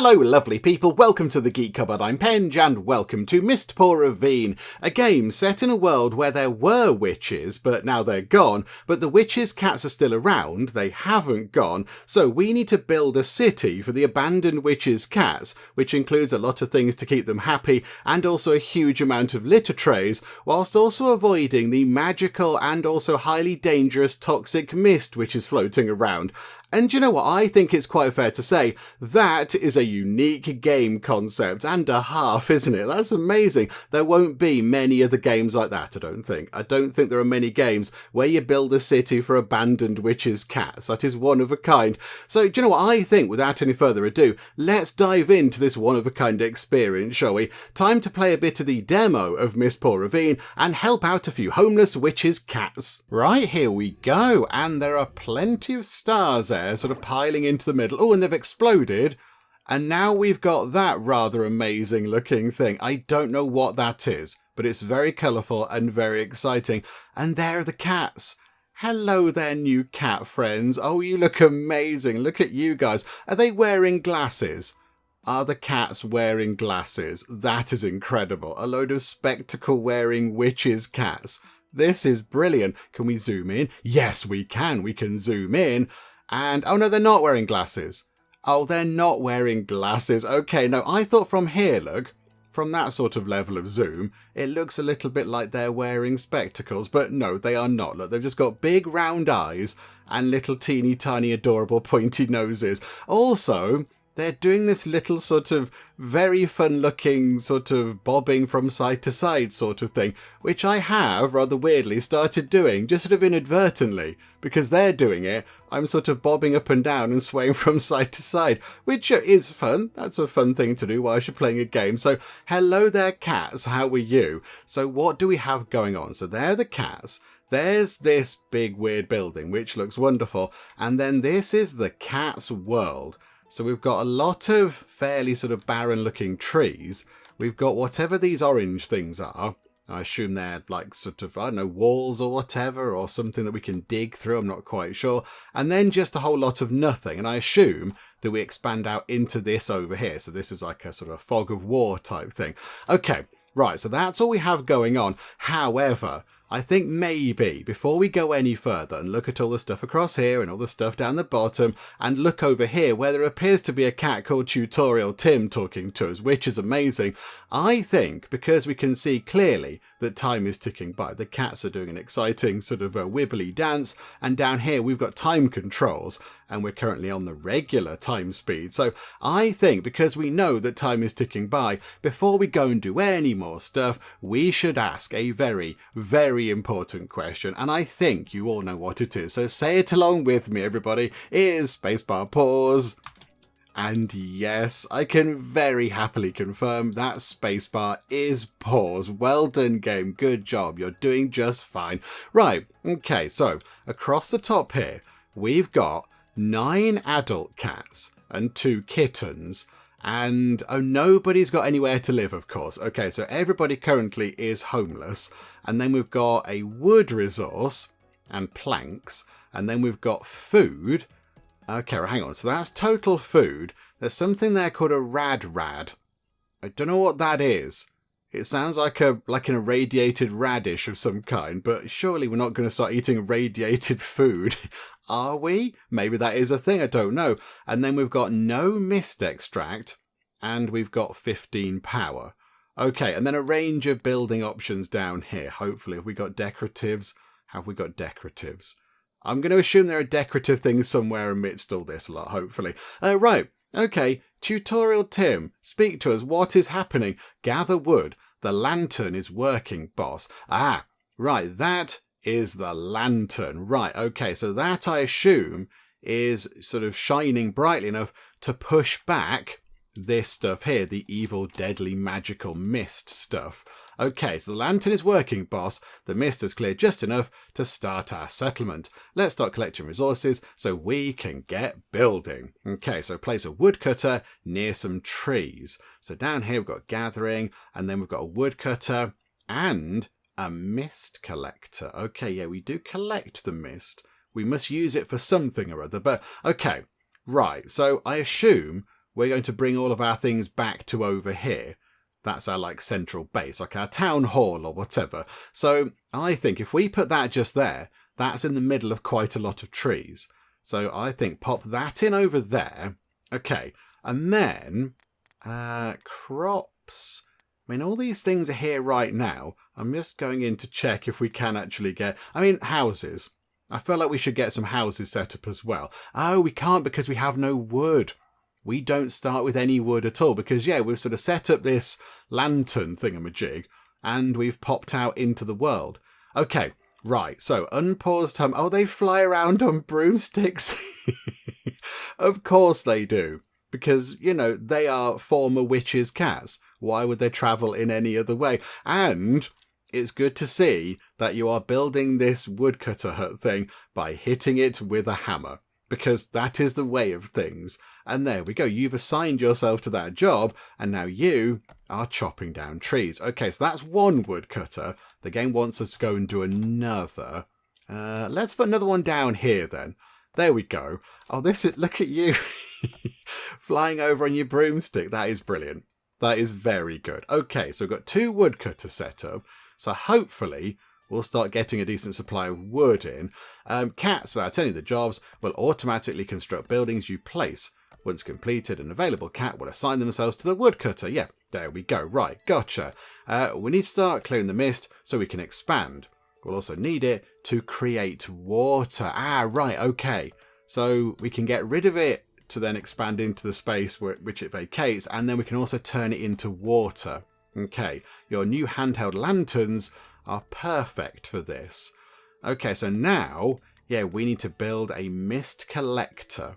Hello lovely people, welcome to the Geek Cupboard, I'm Penge and welcome to Mistpaw Ravine, a game set in a world where there were witches but now they're gone, but the witches' cats are still around, they haven't gone, so we need to build a city for the abandoned witches' cats, which includes a lot of things to keep them happy and also a huge amount of litter trays, whilst also avoiding the magical and also highly dangerous toxic mist which is floating around. And you know what, I think it's quite fair to say that is a unique game concept and a half, isn't it? That's amazing. There won't be many other games like that, I don't think. I don't think there are many games where you build a city for abandoned witches' cats. That is one of a kind. So do you know what, I think without any further ado, let's dive into this one of a kind experience, shall we? Time to play a bit of the demo of Mistpaw Ravine and help out a few homeless witches' cats. Right, here we go, and there are plenty of stars there sort of piling into the middle. Oh, and they've exploded. And now we've got that rather amazing looking thing. I don't know what that is, but it's very colourful and very exciting. And there are the cats. Hello there, new cat friends. Oh, you look amazing. Look at you guys. Are they wearing glasses? Are the cats wearing glasses? That is incredible. A load of spectacle-wearing witches' cats. This is brilliant. Can we zoom in? Yes, we can. We can zoom in. And, oh no, they're not wearing glasses. Oh, they're not wearing glasses. Okay, no, I thought from here, look, from that sort of level of zoom, it looks a little bit like they're wearing spectacles, but no, they are not. Look, they've just got big round eyes and little teeny tiny adorable pointy noses. Also, they're doing this little sort of very fun looking sort of bobbing from side to side sort of thing, which I have rather weirdly started doing just sort of inadvertently. Because they're doing it, I'm sort of bobbing up and down and swaying from side to side, which is fun. That's a fun thing to do whilst you're playing a game. So hello there cats, how are you? So what do we have going on? So there are the cats. There's this big weird building which looks wonderful. And then this is the cat's world. So we've got a lot of fairly sort of barren looking trees. We've got whatever these orange things are. I assume they're like sort of, I don't know, walls or whatever, or something that we can dig through, I'm not quite sure. And then just a whole lot of nothing. And I assume that we expand out into this over here. So this is like a sort of fog of war type thing. Okay, right, so that's all we have going on. However, I think maybe before we go any further and look at all the stuff across here and all the stuff down the bottom and look over here where there appears to be a cat called Tutorial Tim talking to us, which is amazing, I think because we can see clearly that time is ticking by. The cats are doing an exciting sort of a wibbly dance, and down here we've got time controls and we're currently on the regular time speed. So I think because we know that time is ticking by, before we go and do any more stuff, we should ask a very, very important question, and I think you all know what it is. So say it along with me, everybody. Is spacebar pause? And yes, I can very happily confirm that spacebar is pause. Well done, game. Good job. You're doing just fine. Right. Okay. So across the top here, we've got 9 adult cats and 2 kittens. And oh, nobody's got anywhere to live, of course. Okay, so everybody currently is homeless. And then we've got a wood resource and planks. And then we've got food. Okay, hang on. So that's total food. There's something there called a rad. I don't know what that is. It sounds like an irradiated radish of some kind, but surely we're not going to start eating irradiated food, are we? Maybe that is a thing, I don't know. And then we've got no mist extract, and we've got 15 power. Okay, and then a range of building options down here. Hopefully, have we got decoratives? Have we got decoratives? I'm going to assume there are decorative things somewhere amidst all this lot, hopefully. Right, okay, Tutorial Tim, speak to us. What is happening? Gather wood. The lantern is working, boss. Ah, right, that is the lantern. Right, okay, so that I assume is sort of shining brightly enough to push back this stuff here, the evil, deadly, magical mist stuff. Okay, so the lantern is working, boss. The mist has cleared just enough to start our settlement. Let's start collecting resources so we can get building. Okay, so place a woodcutter near some trees. So down here we've got gathering, and then we've got a woodcutter and a mist collector. Okay, yeah, we do collect the mist. We must use it for something or other, but okay, right. So I assume we're going to bring all of our things back to over here. That's our like central base, like our town hall or whatever. So I think if we put that just there, that's in the middle of quite a lot of trees. So I think pop that in over there. Okay, and then crops. I mean, all these things are here right now. I'm just going in to check if we can actually get... I mean, houses. I feel like we should get some houses set up as well. Oh, we can't because we have no wood. We don't start with any wood at all because, yeah, we've sort of set up this lantern thingamajig and we've popped out into the world. Okay, right, so unpaused home. Oh, they fly around on broomsticks. Of course they do. Because, you know, they are former witches' cats. Why would they travel in any other way? And it's good to see that you are building this woodcutter hut thing by hitting it with a hammer. Because that is the way of things. And there we go. You've assigned yourself to that job, and now you are chopping down trees. Okay, so that's one woodcutter. The game wants us to go and do another. Let's put another one down here then. There we go. Oh, this is... Look at you. Flying over on your broomstick. That is brilliant. That is very good. Okay, so we've got 2 woodcutters set up. So hopefully we'll start getting a decent supply of wood in. Cats, without any of the jobs, will automatically construct buildings you place. Once completed, an available cat will assign themselves to the woodcutter. Yeah, there we go. Right, gotcha. We need to start clearing the mist so we can expand. We'll also need it to create water. Ah, right, okay. So we can get rid of it to then expand into the space which it vacates, and then we can also turn it into water. Okay, your new handheld lanterns are perfect for this. Okay, so now, yeah, we need to build a mist collector.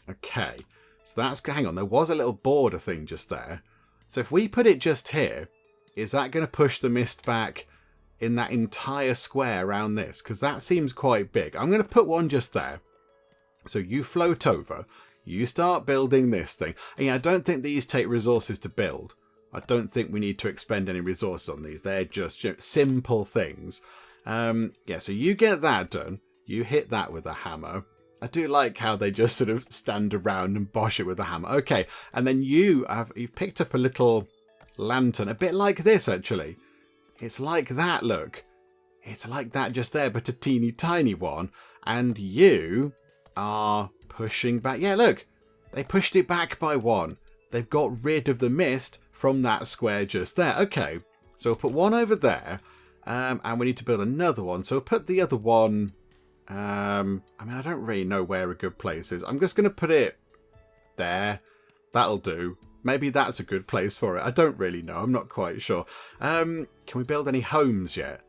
Okay, so that's... Hang on, there was a little border thing just there. So if we put it just here, is that going to push the mist back in that entire square around this? Because that seems quite big. I'm going to put one just there. So you float over. You start building this thing. And yeah, I don't think these take resources to build. I don't think we need to expend any resources on these. They're just, you know, simple things. Yeah, so you get that done. You hit that with a hammer. I do like how they just sort of stand around and bosh it with a hammer. Okay, and then you've picked up a little lantern, a bit like this actually. It's like that, look. It's like that just there, but a teeny tiny one. And you are pushing back. Yeah, look, they pushed it back by 1. They've got rid of the mist from that square just there. Okay, so we'll put one over there, and we need to build another one. So we'll put the other one... I mean, I don't really know where a good place is. I'm just going to put it there. That'll do. Maybe that's a good place for it. I don't really know. I'm not quite sure. Can we build any homes yet?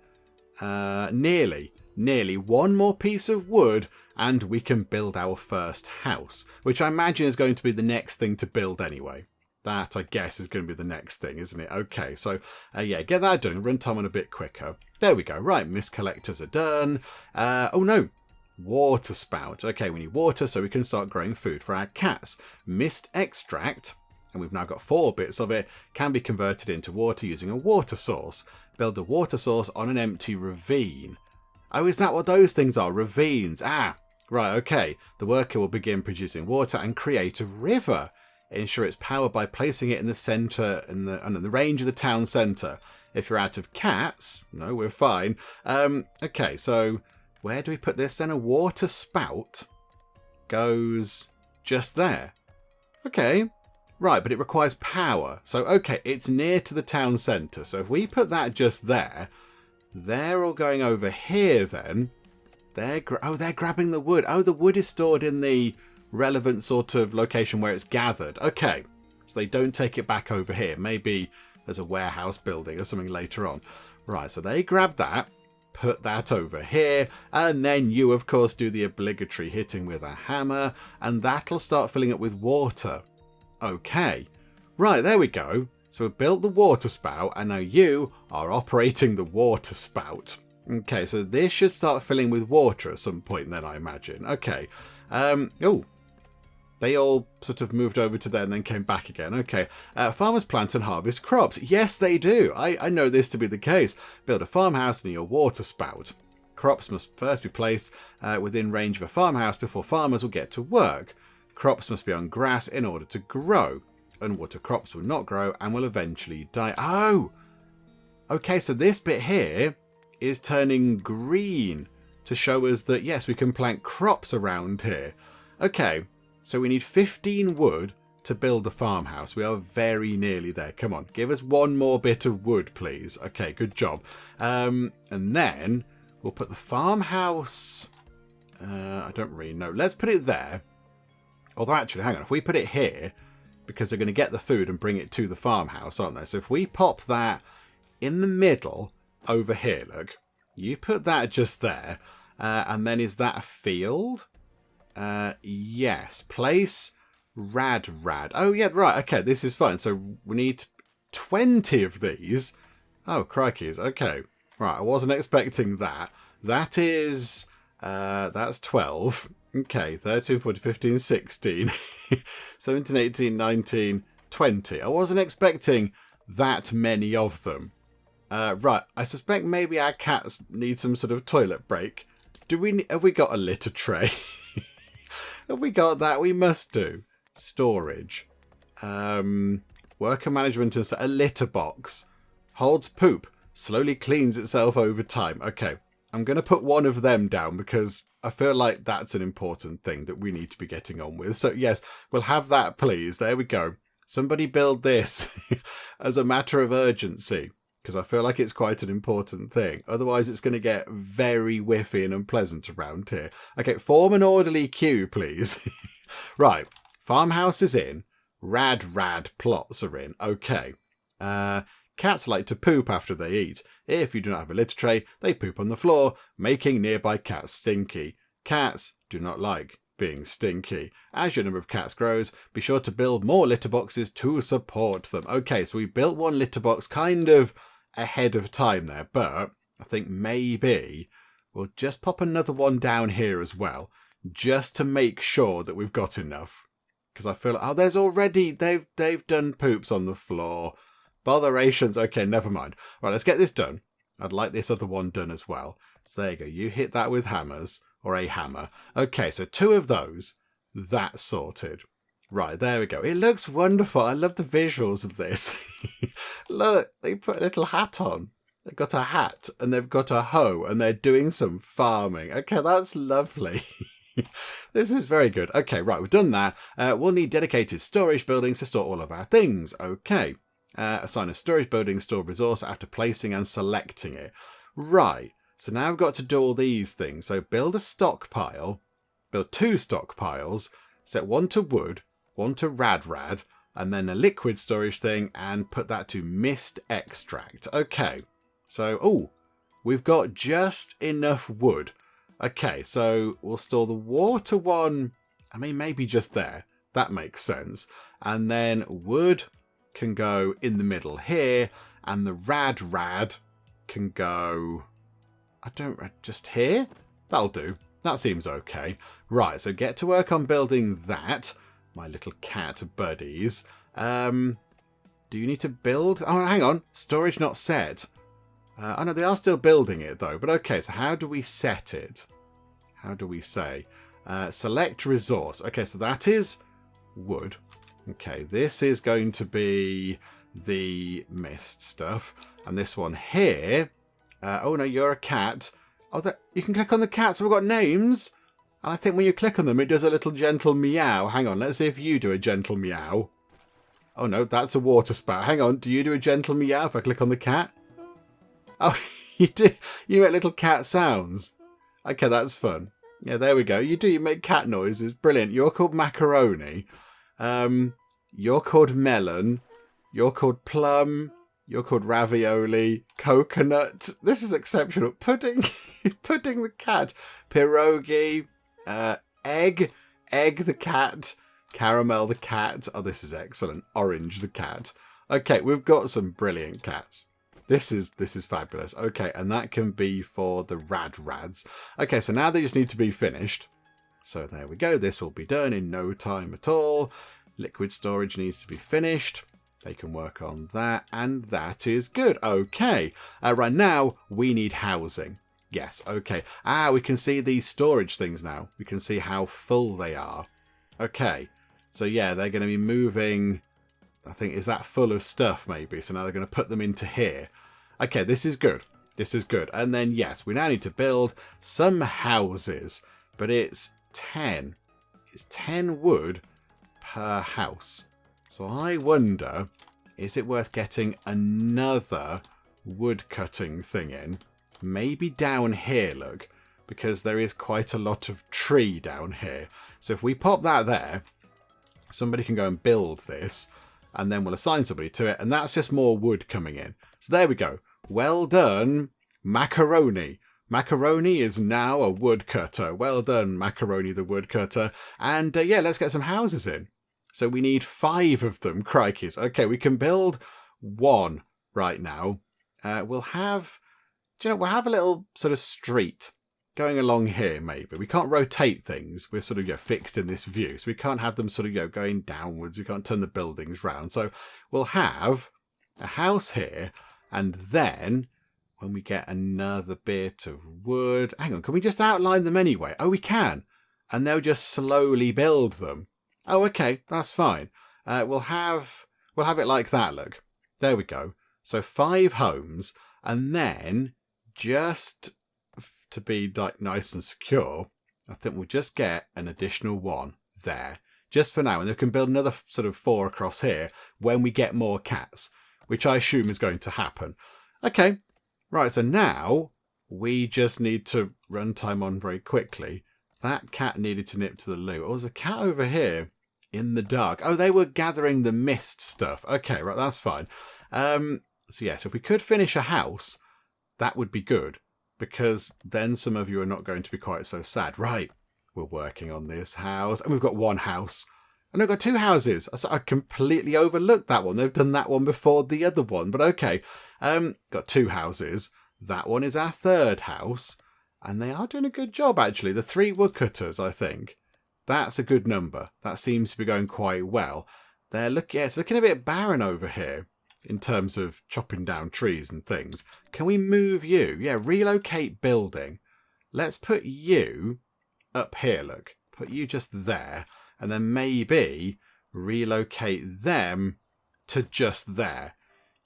Nearly. One more piece of wood and we can build our first house, which I imagine is going to be the next thing to build anyway. That, I guess, is going to be the next thing, isn't it? Okay, so, yeah, get that done. Run time on a bit quicker. There we go. Right, mist collectors are done. Oh, no. Water spout. Okay, we need water so we can start growing food for our cats. Mist extract, and we've now got 4 bits of it, can be converted into water using a water source. Build a water source on an empty ravine. Oh, is that what those things are? Ravines. Ah, right, okay. The worker will begin producing water and create a river. Ensure its powered by placing it in the centre, in the range of the town centre. If you're out of cats, no, we're fine. Okay, so where do we put this then? A water spout goes just there. Okay, right, but it requires power. So, okay, it's near to the town centre. So if we put that just there, they're all going over here then. They're grabbing the wood. Oh, the wood is stored in the relevant sort of location where it's gathered. Okay, so they don't take it back over here. Maybe there's a warehouse building or something later on. Right, so they grab that, put that over here, and then you, of course, do the obligatory hitting with a hammer, and that'll start filling it with water. Okay, right, there we go. So we've built the water spout, and now you are operating the water spout. Okay, so this should start filling with water at some point then, I imagine. Okay, oh, they all sort of moved over to there and then came back again. Okay, farmers plant and harvest crops. Yes, they do. I know this to be the case. Build a farmhouse near your water spout. Crops must first be placed within range of a farmhouse before farmers will get to work. Crops must be on grass in order to grow. underwater crops will not grow and will eventually die. Oh! Okay, so this bit here is turning green to show us that, yes, we can plant crops around here. Okay, so we need 15 wood to build the farmhouse. We are very nearly there. Come on, give us one more bit of wood, please. Okay, good job. And then we'll put the farmhouse... I don't really know. Let's put it there. Although, actually, hang on. If we put it here, because they're going to get the food and bring it to the farmhouse, aren't they? So if we pop that in the middle over here, look. You put that just there. And then is that a field? Yes. Place rad. Oh, yeah, right. Okay, this is fine. So we need 20 of these. Oh, crikeys. Okay. Right, I wasn't expecting that. That is... that's 12. Okay, 13, 14, 15, 16, 17, 18, 19, 20. I wasn't expecting that many of them. Right, I suspect maybe our cats need some sort of toilet break. Have we got a litter tray? Have we got that? We must do. Storage. Worker management and a litter box. Holds poop. Slowly cleans itself over time. Okay. I'm going to put one of them down because I feel like that's an important thing that we need to be getting on with. So, yes, we'll have that, please. There we go. Somebody build this as a matter of urgency because I feel like it's quite an important thing. Otherwise, it's going to get very whiffy and unpleasant around here. Okay, form an orderly queue, please. Right, farmhouse is in. Rad plots are in. Okay. Cats like to poop after they eat. If you do not have a litter tray, they poop on the floor, making nearby cats stinky. Cats do not like being stinky. As your number of cats grows, be sure to build more litter boxes to support them. Okay, so we built one litter box kind of ahead of time there, but I think maybe we'll just pop another one down here as well, just to make sure that we've got enough. Because I feel like, oh, there's already, they've done poops on the floor. Botherations. Okay, never mind. Right, let's get this done. I'd like this other one done as well. So there you go. You hit that with hammers, or a hammer. Okay, so 2 of those. That's sorted. Right, there we go. It looks wonderful. I love the visuals of this. Look, they put a little hat on. They've got a hat, and they've got a hoe, and they're doing some farming. Okay, that's lovely. This is very good. Okay, right, we've done that. We'll need dedicated storage buildings to store all of our things. Okay. Assign a storage building stored resource after placing and selecting it. Right, so now I've got to do all these things. So build a stockpile, build 2 stockpiles, set 1 to wood, 1 to rad, and then a liquid storage thing and put that to mist extract. Okay, so, we've got just enough wood. Okay, so we'll store the water one, I mean, maybe just there. That makes sense. And then wood can go in the middle here, and the rad can go, just here? That'll do. That seems okay. Right, so get to work on building that, my little cat buddies. Do you need to build? Oh, hang on. Storage not set. Oh, no, they are still building it, though. But okay, so how do we set it? How do we say? Select resource. Okay, so that is wood. Okay, this is going to be the mist stuff. And this one here... oh, no, you're a cat. Oh, you can click on the cats. We've got names. And I think when you click on them, it does a little gentle meow. Hang on, let's see if you do a gentle meow. Oh, no, that's a water spout. Hang on, do you do a gentle meow if I click on the cat? Oh, you do. You make little cat sounds. Okay, that's fun. Yeah, there we go. You do. You make cat noises. Brilliant. You're called macaroni. You're called melon. You're called plum. You're called ravioli. Coconut. This is exceptional. Pudding. Pudding the cat. Pierogi. Egg. Egg the cat. Caramel the cat. Oh, this is excellent. Orange the cat. Okay, we've got some brilliant cats. This is fabulous. Okay, and that can be for the rads. Okay, so now they just need to be finished. So there we go. This will be done in no time at all. Liquid storage needs to be finished. They can work on that, and that is good. Okay, right now we need housing. Yes, okay. We can see these storage things now. We can see how full they are. Okay, so yeah, they're going to be moving I think, is that full of stuff maybe? So now they're going to put them into here. Okay, this is good. This is good. And then, yes, we now need to build some houses. But it's 10. It's 10 wood per house. So I wonder, is it worth getting another wood cutting thing in? Maybe down here, look. Because there is quite a lot of tree down here. So if we pop that there, somebody can go and build this. And then we'll assign somebody to it. And that's just more wood coming in. So there we go. Well done, Macaroni. Macaroni is now a woodcutter. Well done, Macaroni the woodcutter. And yeah, let's get some houses in. So we need 5 of them. Crikeys. Okay, we can build 1 right now. We'll have, we'll have a little sort of street going along here, maybe. We can't rotate things. We're sort of fixed in this view. So we can't have them sort of going downwards. We can't turn the buildings round. So we'll have a house here. And then when we get another bit of wood... Hang on, can we just outline them anyway? Oh, we can. And they'll just slowly build them. Oh, okay, that's fine. We'll have it like that, look. There we go. So 5 homes. And then, just to be like nice and secure, I think we'll just get an additional 1 there. Just for now. And they can build another sort of 4 across here when we get more cats. Which I assume is going to happen. Okay, right, so now we just need to run time on very quickly. That cat needed to nip to the loo. Oh, there's a cat over here in the dark. Oh, they were gathering the mist stuff. Okay, right, that's fine. So yes, if we could finish a house, that would be good. Because then some of you are not going to be quite so sad. Right, we're working on this house. And we've got 1 house. And I've got 2 houses. I completely overlooked that one. They've done that one before the other one. But okay. Got 2 houses. That one is our 3rd house. And they are doing a good job, actually. The 3 woodcutters, I think. That's a good number. That seems to be going quite well. It's looking a bit barren over here in terms of chopping down trees and things. Can we move you? Yeah, relocate building. Let's put you up here, look. Put you just there. And then maybe relocate them to just there.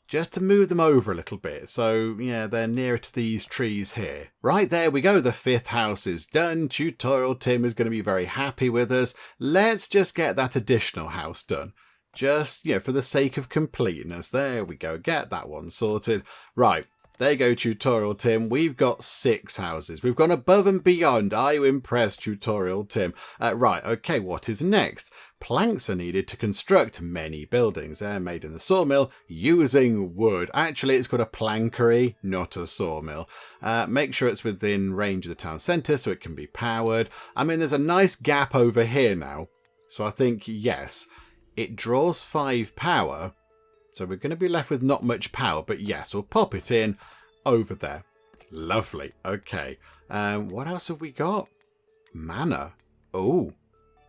Just to move them over a little bit. So, yeah, they're nearer to these trees here. Right, there we go. The 5th house is done. Tutorial Tim is going to be very happy with us. Let's just get that additional house done. Just, for the sake of completeness. There we go. Get that one sorted. Right. There you go, Tutorial Tim. We've got 6 houses. We've gone above and beyond. Are you impressed, Tutorial Tim? Right, okay, what is next? Planks are needed to construct many buildings. They're made in the sawmill using wood. Actually, it's got a plankery, not a sawmill. Make sure it's within range of the town centre so it can be powered. I mean, there's a nice gap over here now. So I think, yes, it draws 5 power. So we're going to be left with not much power, but yes, we'll pop it in over there. Lovely. Okay. What else have we got? Mana. Oh,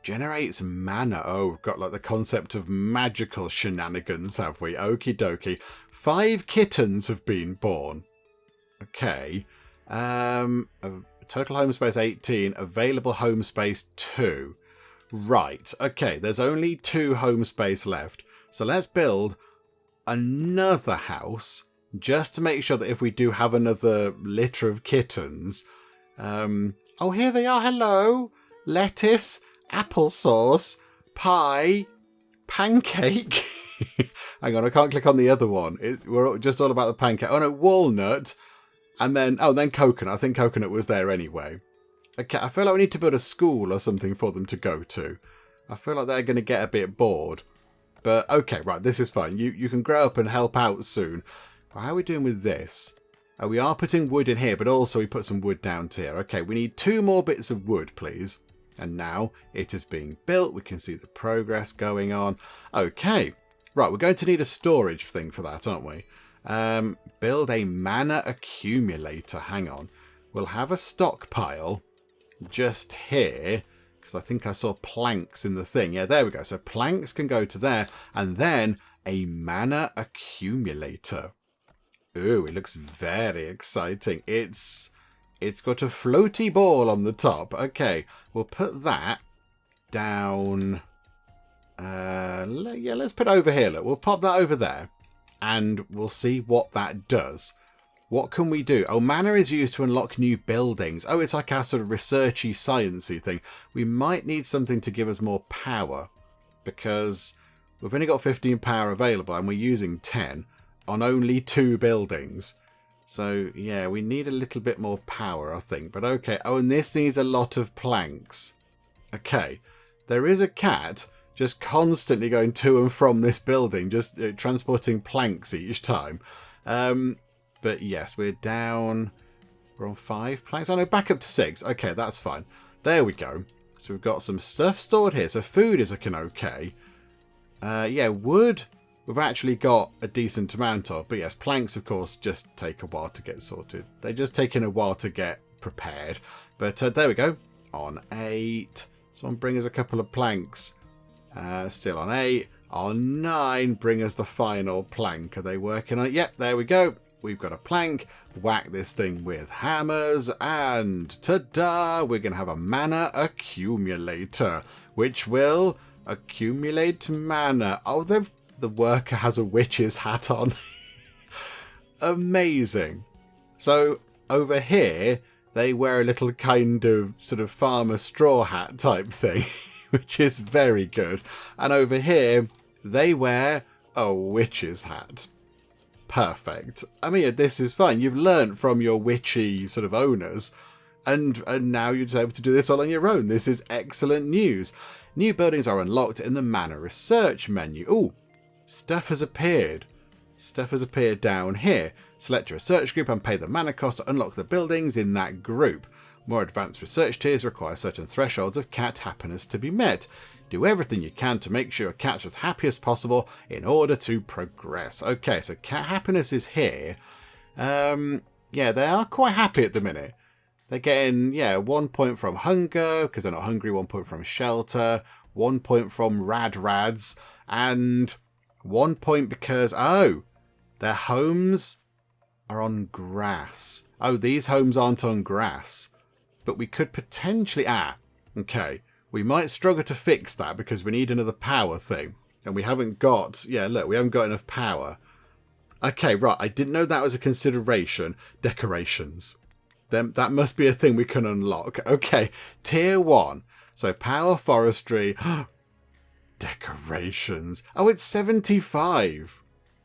generates mana. Oh, we've got like the concept of magical shenanigans, have we? Okie dokie. 5 kittens have been born. Okay. Total home space 18. Available home space 2. Right. Okay. There's only 2 home space left. So let's build another house just to make sure that if we do have another litter of kittens. Oh, here they are. Hello. Lettuce, applesauce, pie, pancake. Hang on, I can't click on the other one. We're just all about the pancake. Oh no, walnut. And then, then coconut. I think coconut was there anyway. Okay, I feel like we need to build a school or something for them to go to. I feel like they're going to get a bit bored. But okay, right, this is fine. You can grow up and help out soon. How are we doing with this? We are putting wood in here, but also we put some wood down here. Okay, we need 2 more bits of wood, please. And now it is being built. We can see the progress going on. Okay, right, we're going to need a storage thing for that, aren't we? Build a mana accumulator. Hang on. We'll have a stockpile just here. Because I think I saw planks in the thing. Yeah, there we go. So planks can go to there. And then a mana accumulator. Ooh, it looks very exciting. It's got a floaty ball on the top. Okay, we'll put that down Yeah, let's put it over here. Look, we'll pop that over there. And we'll see what that does. What can we do? Oh, mana is used to unlock new buildings. Oh, it's like our sort of researchy, sciencey thing. We might need something to give us more power. Because we've only got 15 power available and we're using 10 on only 2 buildings. So, yeah, we need a little bit more power, I think. But okay. Oh, and this needs a lot of planks. Okay. There is a cat just constantly going to and from this building, just transporting planks each time. But yes, we're down. We're on 5 planks. Oh no, back up to 6. Okay, that's fine. There we go. So we've got some stuff stored here. So food is looking okay. Yeah, wood we've actually got a decent amount of. But yes, planks, of course, just take a while to get sorted. They're just taking a while to get prepared. But there we go. On 8. Someone bring us a couple of planks. Still on 8. On 9, bring us the final plank. Are they working on it? Yep, there we go. We've got a plank. Whack this thing with hammers. And ta-da! We're going to have a mana accumulator, which will accumulate mana. Oh, the worker has a witch's hat on. Amazing. So, over here, they wear a little kind of sort of farmer straw hat type thing. Which is very good. And over here, they wear a witch's hat. Perfect. I mean, this is fine. You've learnt from your witchy sort of owners. And now you're just able to do this all on your own. This is excellent news. New buildings are unlocked in the mana research menu. Ooh, stuff has appeared. Stuff has appeared down here. Select your research group and pay the mana cost to unlock the buildings in that group. More advanced research tiers require certain thresholds of cat happiness to be met. Do everything you can to make sure your cats are as happy as possible in order to progress. Okay, so cat happiness is here. Yeah, they are quite happy at the minute. They're getting, 1 point from hunger, because they're not hungry, 1 point from shelter, 1 point from rads, and 1 point because, their homes are on grass. Oh, these homes aren't on grass. But we could potentially... okay. We might struggle to fix that because we need another power thing. And we haven't got... yeah, look, we haven't got enough power. Okay, right. I didn't know that was a consideration. Decorations. Then that must be a thing we can unlock. Okay, tier 1. So power, forestry. Decorations. Oh, it's 75.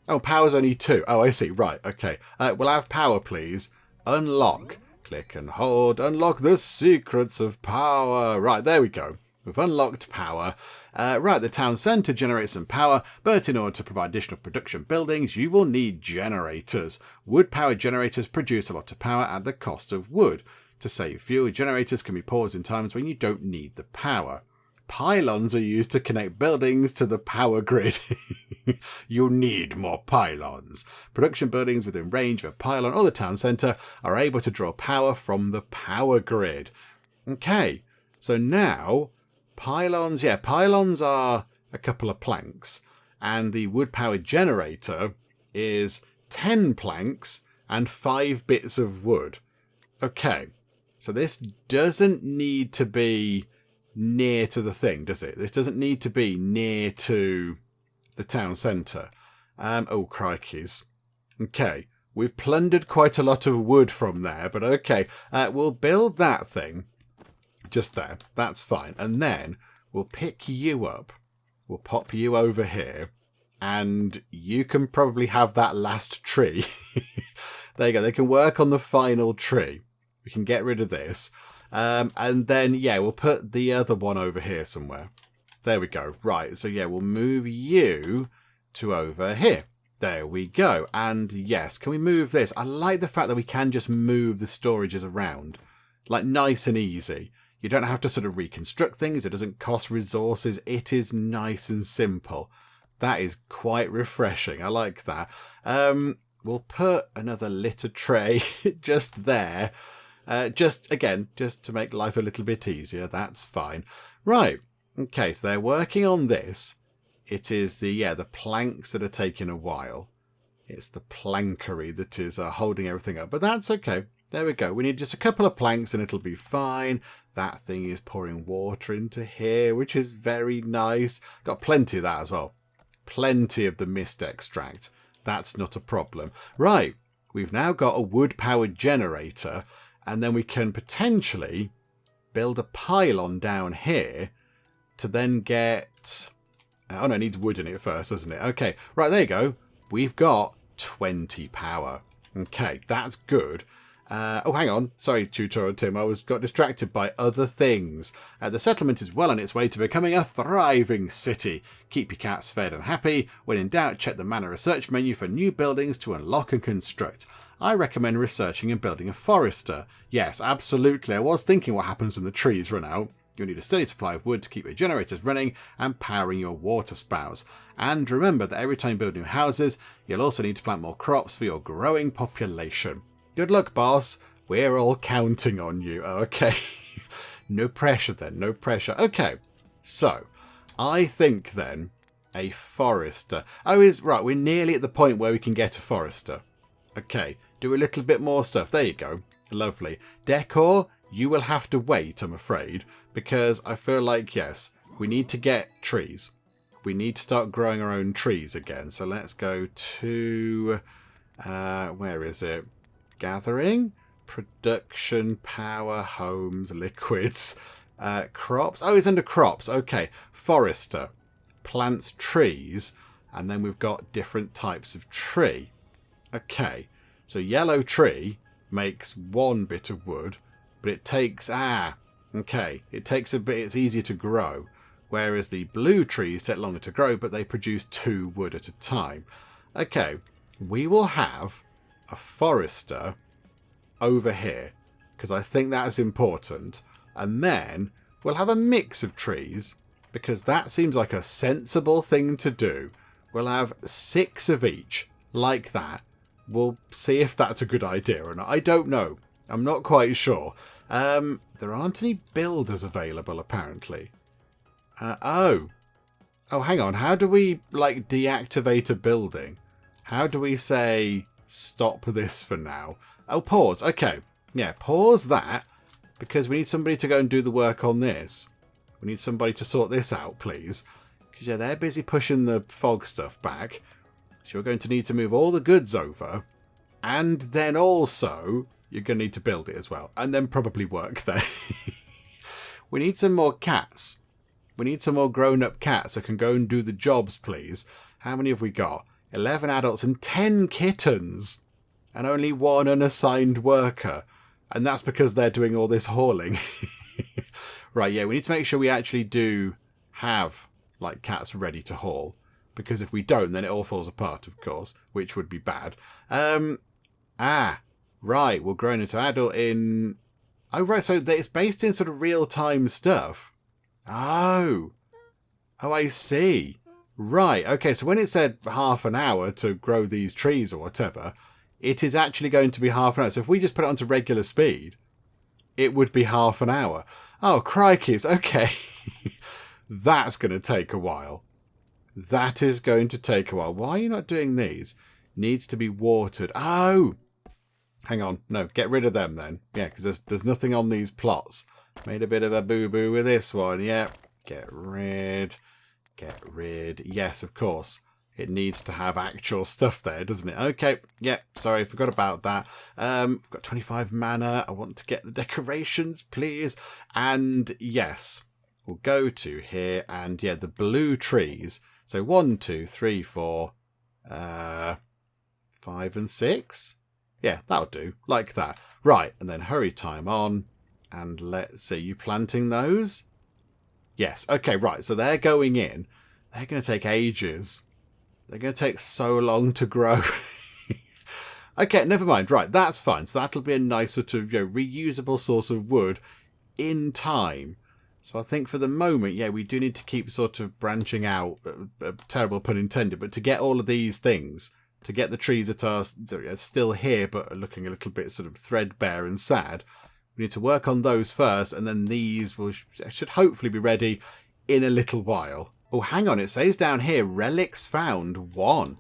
Oh, power's only 2. Oh, I see. Right, okay. We'll have power, please. Unlock. Click and hold. Unlock the secrets of power. Right, there we go. We've unlocked power. Right, the town centre generates some power, but in order to provide additional production buildings, you will need generators. Wood-powered generators produce a lot of power at the cost of wood. To save fuel, generators can be paused in times when you don't need the power. Pylons are used to connect buildings to the power grid. You need more pylons. Production buildings within range of a pylon or the town centre are able to draw power from the power grid. Okay, so now pylons, pylons are a couple of planks, and the wood-powered generator is 10 planks and 5 bits of wood. Okay, so this doesn't need to be near to the thing, does it? This doesn't need to be near to the town centre. Oh, crikeys. Okay, we've plundered quite a lot of wood from there, but okay. We'll build that thing just there. That's fine. And then we'll pick you up. We'll pop you over here. And you can probably have that last tree. There you go. They can work on the final tree. We can get rid of this. And then, we'll put the other one over here somewhere. There we go. Right, so we'll move you to over here. There we go. And yes, can we move this? I like the fact that we can just move the storages around. Like, nice and easy. You don't have to sort of reconstruct things. It doesn't cost resources. It is nice and simple. That is quite refreshing. I like that. We'll put another litter tray just there. Just to make life a little bit easier. That's fine. Right. Okay, so they're working on this. It is the planks that are taking a while. It's the plankery that is holding everything up. But that's okay. There we go. We need just a couple of planks and it'll be fine. That thing is pouring water into here, which is very nice. Got plenty of that as well. Plenty of the mist extract. That's not a problem. Right, we've now got a wood-powered generator, and then we can potentially build a pylon down here to then get... Oh no, it needs wood in it first, doesn't it? Okay, right, there you go. We've got 20 power. Okay, that's good. Oh, hang on. Sorry, Tutorial Tim. I got distracted by other things. The settlement is well on its way to becoming a thriving city. Keep your cats fed and happy. When in doubt, check the Manor Research menu for new buildings to unlock and construct. I recommend researching and building a forester. Yes, absolutely. I was thinking what happens when the trees run out. You'll need a steady supply of wood to keep your generators running and powering your water spouts. And remember that every time you build new houses, you'll also need to plant more crops for your growing population. Good luck, boss. We're all counting on you. Okay. No pressure then. No pressure. Okay. So, I think then a forester. Oh, right. We're nearly at the point where we can get a forester. Okay. Do a little bit more stuff. There you go. Lovely. Decor, you will have to wait, I'm afraid, because I feel like, yes, we need to get trees. We need to start growing our own trees again. So let's go to... where is it? Gathering, production, power, homes, liquids, crops. Oh, it's under crops. Okay. Forester plants trees, and then we've got different types of tree. Okay. So yellow tree makes one bit of wood, but it takes, okay. It takes a bit, it's easier to grow. Whereas the blue trees take longer to grow, but they produce 2 wood at a time. Okay. We will have a forester over here, because I think that's important. And then we'll have a mix of trees, because that seems like a sensible thing to do. We'll have 6 of each, like that. We'll see if that's a good idea or not. I don't know. I'm not quite sure. There aren't any builders available, apparently. Oh, hang on. How do we, like, deactivate a building? How do we say... stop this for now? Oh, pause. Okay. Yeah, pause that, because we need somebody to go and do the work on this. We need somebody to sort this out, please. Because, yeah, they're busy pushing the fog stuff back. So you're going to need to move all the goods over. And then also, you're going to need to build it as well. And then probably work there. We need some more cats. We need some more grown-up cats that can go and do the jobs, please. How many have we got? 11 adults and 10 kittens. And only 1 unassigned worker. And that's because they're doing all this hauling. Right, yeah, we need to make sure we actually do have, like, cats ready to haul. Because if we don't, then it all falls apart, of course. Which would be bad. Right, we're growing into adult in... Oh, right, so it's based in sort of real-time stuff. Oh, I see. Right, okay, so when it said half an hour to grow these trees or whatever, it is actually going to be half an hour. So if we just put it onto regular speed, it would be half an hour. Oh, crikeys, okay. That's going to take a while. That is going to take a while. Why are you not doing these? Needs to be watered. Oh, hang on. No, get rid of them then. Yeah, because there's nothing on these plots. Made a bit of a boo-boo with this one. Yep, get rid. Get rid. Yes, of course. It needs to have actual stuff there, doesn't it? Okay. Yep. Sorry, forgot about that. We've got 25 mana. I want to get the decorations, please. And yes, we'll go to here. And yeah, the blue trees. So 1, 2, 3, 4, 5 and 6. Yeah, that'll do. Like that. Right. And then hurry time on. And let's see. You planting those? Yes. Okay, right. So they're going in. They're going to take ages. They're going to take so long to grow. Okay, never mind. Right, that's fine. So that'll be a nice sort of reusable source of wood in time. So I think for the moment, yeah, we do need to keep sort of branching out, terrible pun intended, but to get all of these things, to get the trees that are still here but are looking a little bit sort of threadbare and sad, we need to work on those first, and then these should hopefully be ready in a little while. Oh, hang on, it says down here, relics found 1.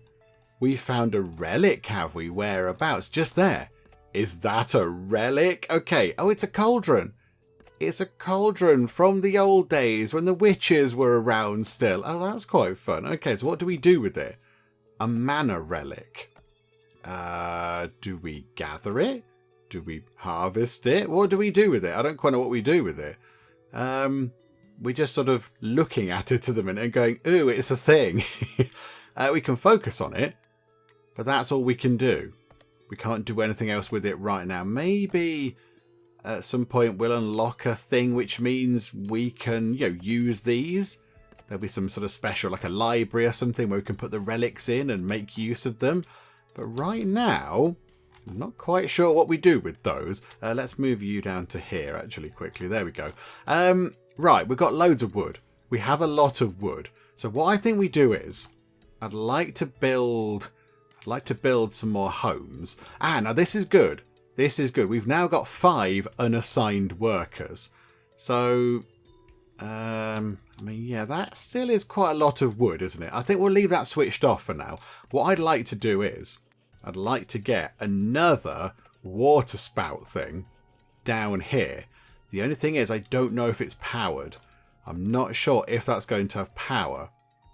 We found a relic, have we? Whereabouts? Just there. Is that a relic? Okay. Oh, it's a cauldron. it's a cauldron from the old days when the witches were around still. Oh, that's quite fun. Okay, so what do we do with it? A mana relic. Do we gather it? Do we harvest it? What do we do with it? I don't quite know what we do with it. We're just sort of looking at it at the minute and going, ooh, it's a thing. We can focus on it, but that's all we can do. We can't do anything else with it right now. Maybe at some point we'll unlock a thing which means we can, use these. There'll be some sort of special, like a library or something, where we can put the relics in and make use of them. But right now, I'm not quite sure what we do with those. Let's move you down to here, actually, quickly. There we go. Right, we've got loads of wood. We have a lot of wood. So what I think we do is, I'd like to build some more homes. Now this is good. This is good. We've now got 5 unassigned workers. So, that still is quite a lot of wood, isn't it? I think we'll leave that switched off for now. What I'd like to do is, I'd like to get another water spout thing down here. The only thing is, I don't know if it's powered. I'm not sure if that's going to have power.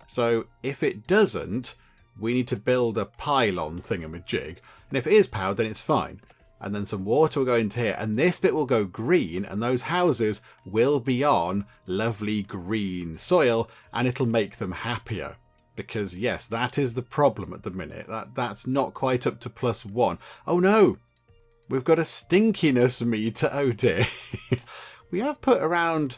So if it doesn't, we need to build a pylon thingamajig. And if it is powered, then it's fine. And then some water will go into here. And this bit will go green. And those houses will be on lovely green soil. And it'll make them happier. Because, yes, that is the problem at the minute. That's not quite up to +1. Oh, no. We've got a stinkiness meter. Oh, dear. We have put around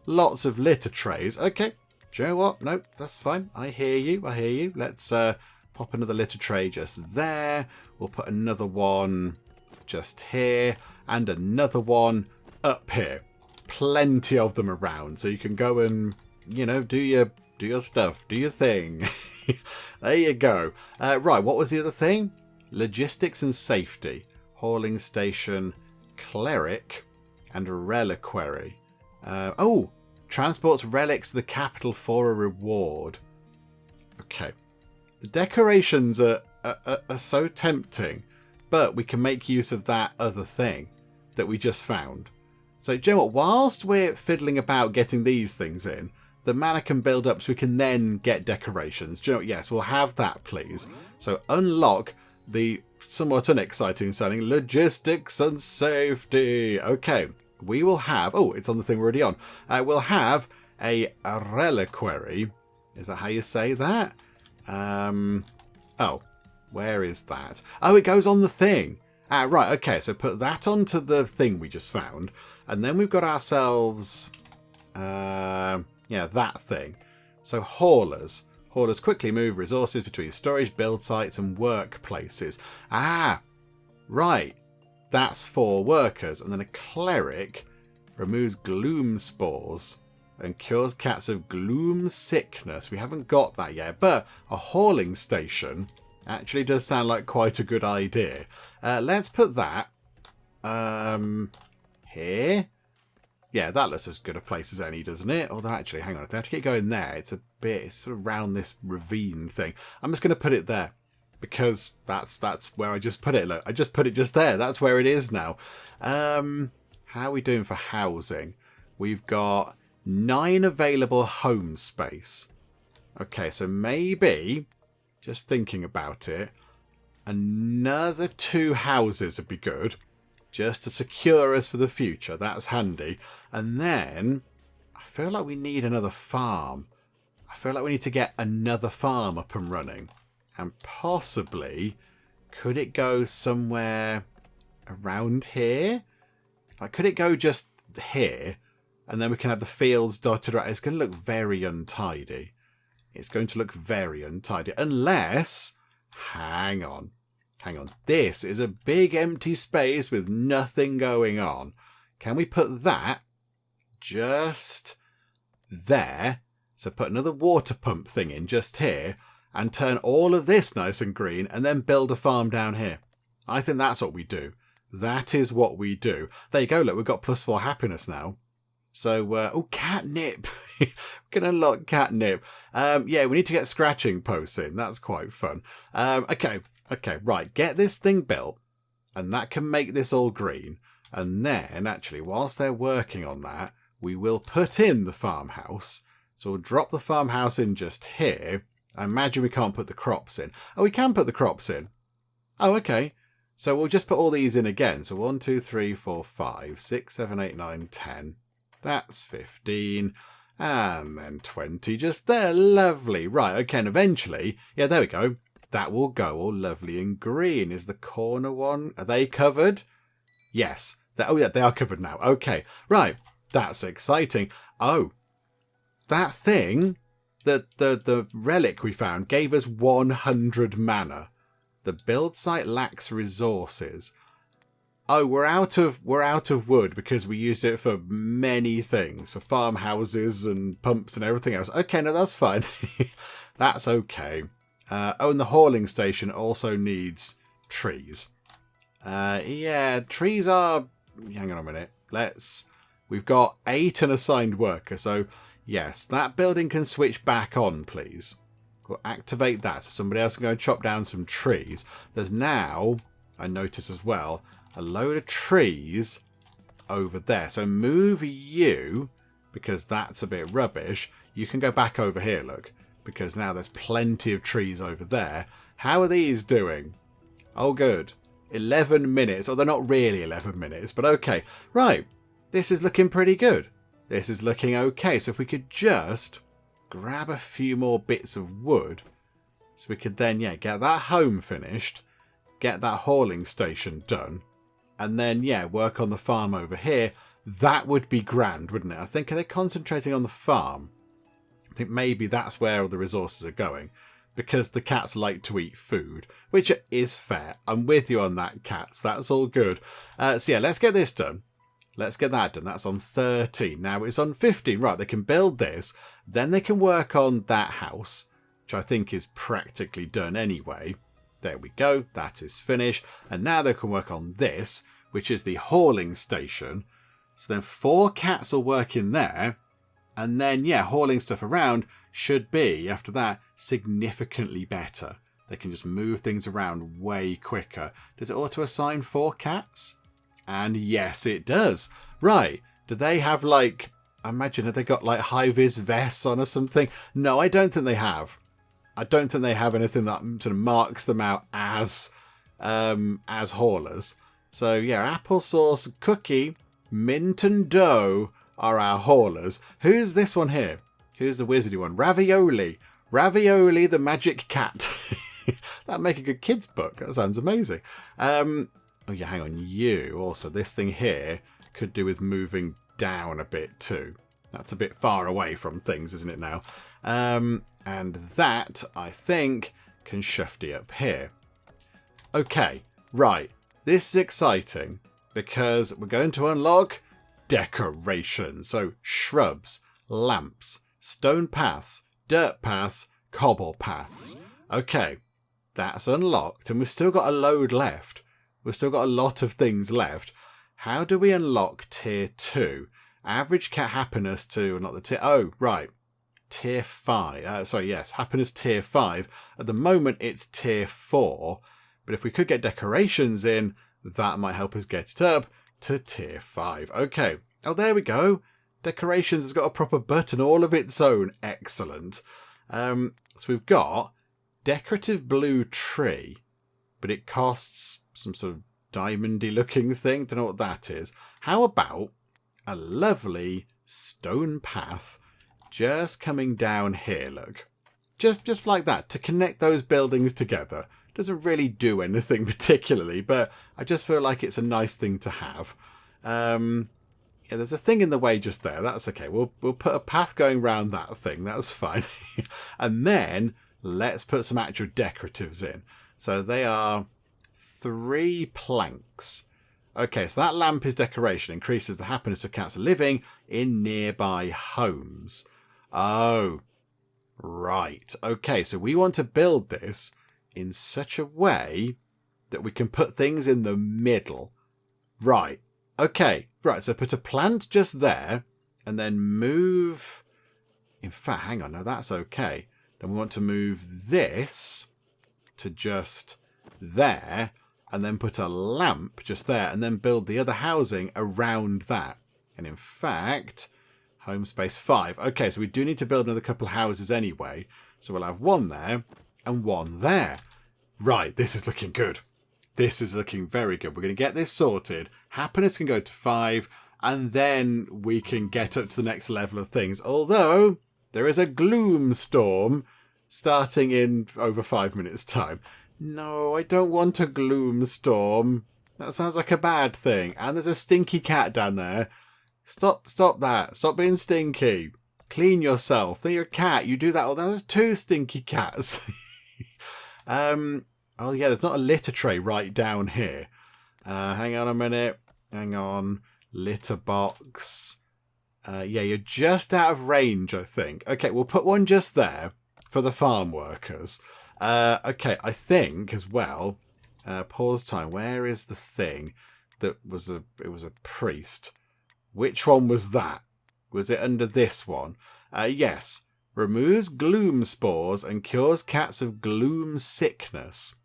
lots of litter trays. Okay. Do you know what? No, that's fine. I hear you. I hear you. Let's pop another litter tray just there. We'll put another one just here. And another one up here. Plenty of them around. So you can go and, do your stuff. Do your thing. There you go. Right, what was the other thing? Logistics and safety. Hauling station. Cleric. And reliquary. Transports relics to the capital for a reward. Okay. The decorations are so tempting, but we can make use of that other thing that we just found. So, do you know what? Whilst we're fiddling about getting these things in, the mana can build up so we can then get decorations. Do you know what? Yes, we'll have that, please. So, unlock the somewhat unexciting sounding logistics and safety. Okay. We will have... Oh, it's on the thing we're already on. We'll have a reliquary. Is that how you say that? Where is that? Oh, it goes on the thing. Right, okay. So put that onto the thing we just found. And then we've got ourselves... that thing. So haulers. Haulers quickly move resources between storage, build sites, and workplaces. Right. That's 4 workers. And then a cleric removes gloom spores and cures cats of gloom sickness. We haven't got that yet, but a hauling station actually does sound like quite a good idea. Let's put that here. Yeah, that looks as good a place as any, doesn't it? Although actually, hang on, if I have to get going there, it's sort of around this ravine thing. I'm just going to put it there. Because that's where I just put it. Look, I just put it just there. That's where it is now. How are we doing for housing? We've got 9 available home space. Okay, so maybe, just thinking about it, another 2 houses would be good. Just to secure us for the future. That's handy. And then, I feel like we need another farm. I feel like we need to get another farm up and running. And possibly, could it go somewhere around here? Like, could it go just here? And then we can have the fields dotted around. It's going to look very untidy. It's going to look very untidy. Unless, hang on. This is a big empty space with nothing going on. Can we put that just there? So put another water pump thing in just here. And turn all of this nice and green and then build a farm down here. I think that's what we do. That is what we do. There you go, look, we've got +4 happiness now. So, catnip. We can unlock catnip. We need to get scratching posts in. That's quite fun. Okay, right. Get this thing built. And that can make this all green. And then, actually, whilst they're working on that, we will put in the farmhouse. So we'll drop the farmhouse in just here. I imagine we can't put the crops in. Oh, we can put the crops in. Oh, okay. So we'll just put all these in again. So 1, 2, 3, 4, 5, 6, 7, 8, 9, 10. That's 15. And then 20 just there. Lovely. Right, okay, and eventually, yeah, there we go. That will go all lovely and green. Is the corner one, are they covered? Yes. Oh, yeah, they are covered now. Okay, right. That's exciting. Oh, that thing, the relic we found gave us 100 mana. The build site lacks resources. Oh, we're out of wood because we used it for many things, for farmhouses and pumps and everything else. Okay, no, that's fine. That's okay. Oh, and the hauling station also needs trees. Yeah, trees are... Hang on a minute. We've got 8 an assigned worker, so yes, that building can switch back on, please. We'll activate that so somebody else can go and chop down some trees. There's now, I notice as well, a load of trees over there. So move you, because that's a bit rubbish. You can go back over here, look, because now there's plenty of trees over there. How are these doing? Oh, good. 11 minutes. Well, they're not really 11 minutes, but okay. Right. This is looking pretty good. This is looking okay. So if we could just grab a few more bits of wood, so we could then, yeah, get that home finished, get that hauling station done, and then, yeah, work on the farm over here. That would be grand, wouldn't it? I think, are they concentrating on the farm? I think maybe that's where all the resources are going, because the cats like to eat food, which is fair. I'm with you on that, cats. That's all good. So, yeah, let's get this done. Let's get that done. That's on 13. Now it's on 15. Right, they can build this. Then they can work on that house, which I think is practically done anyway. There we go. That is finished. And now they can work on this, which is the hauling station. So then 4 cats will work in there. And then, yeah, hauling stuff around should be, after that, significantly better. They can just move things around way quicker. Does it auto-assign 4 cats? And yes, it does. Right. Do they have, like... I imagine, have they got, like, high-vis vests on or something? No, I don't think they have. I don't think they have anything that sort of marks them out as haulers. So, yeah, applesauce, cookie, mint and dough are our haulers. Who's this one here? Who's the wizardy one? Ravioli. Ravioli the magic cat. That'd make a good kid's book. That sounds amazing. Oh, yeah, hang on. You. Also, this thing here could do with moving down a bit too. That's a bit far away from things, isn't it now? And that, I think, can shufty up here. Okay, right. This is exciting because we're going to unlock decorations. So, shrubs, lamps, stone paths, dirt paths, cobble paths. Okay, that's unlocked, and we've still got a load left. We've still got a lot of things left. How do we unlock tier 2? Average cat happiness to, not the tier... Oh, right. Tier 5. Sorry, yes. Happiness tier 5. At the moment, it's tier 4. But if we could get decorations in, that might help us get it up to tier 5. Okay. Oh, there we go. Decorations has got a proper button all of its own. Excellent. So we've got decorative blue tree, but it costs some sort of diamondy looking thing. Don't know what that is. How about a lovely stone path just coming down here, look. Just like that, to connect those buildings together. Doesn't really do anything particularly, but I just feel like it's a nice thing to have. Yeah, there's a thing in the way just there. That's okay. We'll put a path going round that thing. That's fine. And then let's put some actual decoratives in. So they are 3 planks. Okay, so that lamp is decoration. Increases the happiness of cats living in nearby homes. Oh, right. Okay, so we want to build this in such a way that we can put things in the middle. Right. Okay. Right, so put a plant just there and then move... In fact, hang on. No, that's okay. Then we want to move this to just there. and then put a lamp just there, and then build the other housing around that. And in fact, home space 5. Okay, so we do need to build another couple of houses anyway. So we'll have one there and one there. Right, this is looking good. This is looking very good. We're going to get this sorted. Happiness can go to 5, and then we can get up to the next level of things. Although, there is a gloom storm starting in over 5 minutes' time. No, I don't want a gloom storm. That sounds like a bad thing. And there's a stinky cat down there. Stop that. Stop being stinky. Clean yourself. They're your cat. You do that. Oh, there's 2 stinky cats. Oh, yeah, there's not a litter tray right down here. Hang on a minute. Hang on. Litter box. Yeah, you're just out of range, I think. Okay, we'll put one just there for the farm workers. Okay, I think as well. Pause time. Where is the thing that was it was a priest? Which one was that? Was it under this one? Yes. Removes gloom spores and cures cats of gloom sickness.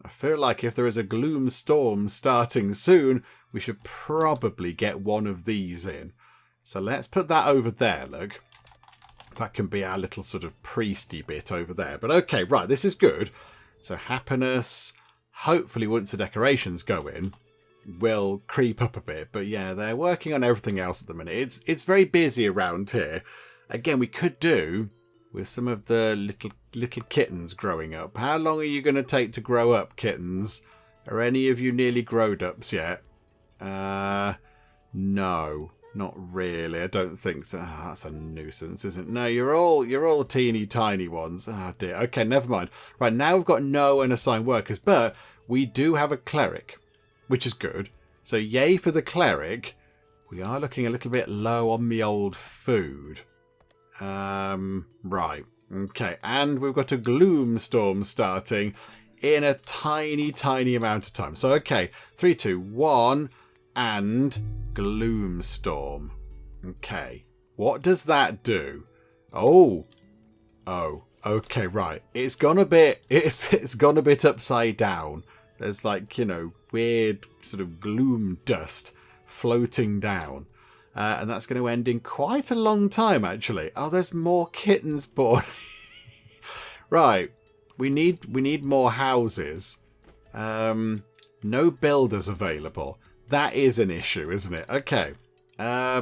I feel like if there is a gloom storm starting soon, we should probably get one of these in. So let's put that over there, look. That can be our little sort of priesty bit over there. But okay, right, this is good. So happiness, hopefully once the decorations go in, will creep up a bit. But yeah, they're working on everything else at the minute. It's very busy around here. Again, we could do with some of the little kittens growing up. How long are you going to take to grow up, kittens? Are any of you nearly growed-ups yet? No, not really. I don't think so. Oh, that's a nuisance, isn't it? No, you're all teeny tiny ones. Oh dear. Okay, never mind. Right, now we've got no unassigned workers, but we do have a cleric, which is good. So yay for the cleric. We are looking a little bit low on the old food. Right. Okay, and we've got a gloom storm starting in a tiny, tiny amount of time. So, okay, 3, 2, 1, and gloom storm. Okay, what does that do? Oh, okay, right. It's gone a bit upside down. There's like, weird sort of gloom dust floating down. And that's going to end in quite a long time, actually. Oh, there's more kittens born. Right. We need more houses. No builders available. That is an issue, isn't it? Okay. I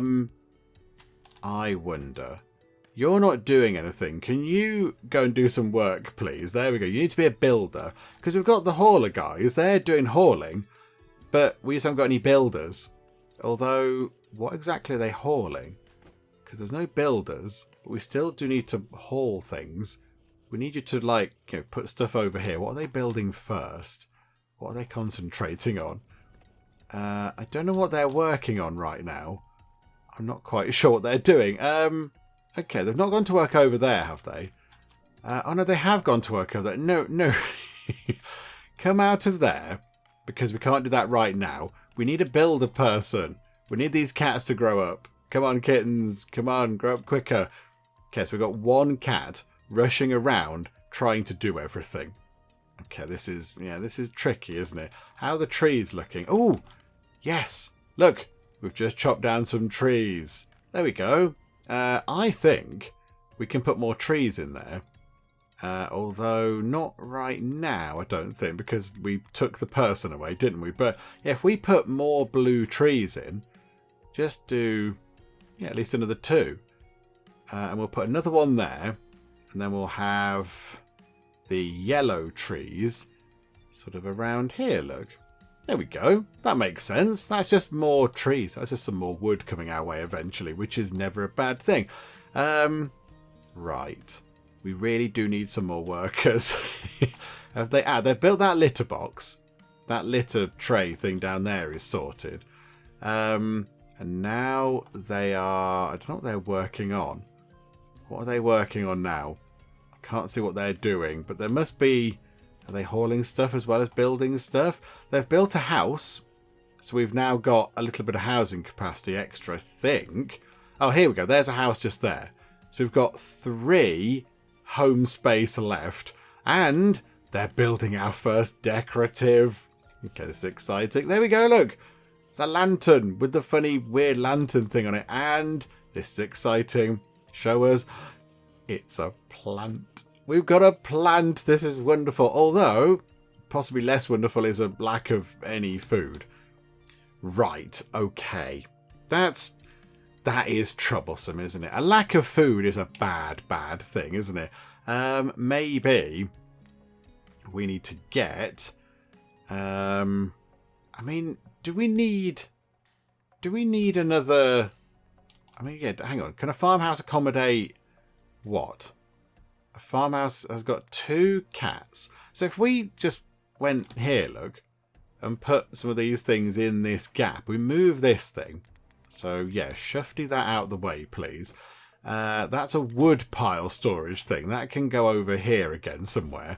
wonder. You're not doing anything. Can you go and do some work, please? There we go. You need to be a builder. Because we've got the hauler guys. They're doing hauling. But we just haven't got any builders. Although, what exactly are they hauling? Because there's no builders, but we still do need to haul things. We need you to, put stuff over here. What are they building first? What are they concentrating on? I don't know what they're working on right now. I'm not quite sure what they're doing. Okay, they've not gone to work over there, have they? Oh, no, they have gone to work over there. No. Come out of there, because we can't do that right now. We need a builder person. We need these cats to grow up. Come on, kittens. Come on, grow up quicker. Okay, so we've got one cat rushing around trying to do everything. Okay, this is tricky, isn't it? How are the trees looking? Oh, yes. Look, we've just chopped down some trees. There we go. I think we can put more trees in there. Although not right now, I don't think, because we took the person away, didn't we? But yeah, if we put more blue trees in, just do at least another 2. And we'll put another one there. And then we'll have the yellow trees sort of around here, look. There we go. That makes sense. That's just more trees. That's just some more wood coming our way eventually, which is never a bad thing. Right. We really do need some more workers. Have they? They've built that litter box. That litter tray thing down there is sorted. And now they are... I don't know what they're working on. What are they working on now? I can't see what they're doing, but there must be... Are they hauling stuff as well as building stuff? They've built a house, so we've now got a little bit of housing capacity extra, I think. Oh, here we go. There's a house just there. So we've got 3 home space left, and they're building our first decorative Okay, this is exciting. There we go, look. It's a lantern with the funny, weird lantern thing on it. And this is exciting. Show us. It's a plant. We've got a plant. This is wonderful. Although, possibly less wonderful is a lack of any food. Right, okay. That is troublesome, isn't it? A lack of food is a bad thing, isn't it? Maybe we need to get... I mean, do we need another... I mean, yeah, hang on. Can a farmhouse accommodate what? A farmhouse has got 2 cats. So if we just went here, look, and put some of these things in this gap, we move this thing. So, yeah, shufty that out the way, please. That's a wood pile storage thing. That can go over here again somewhere.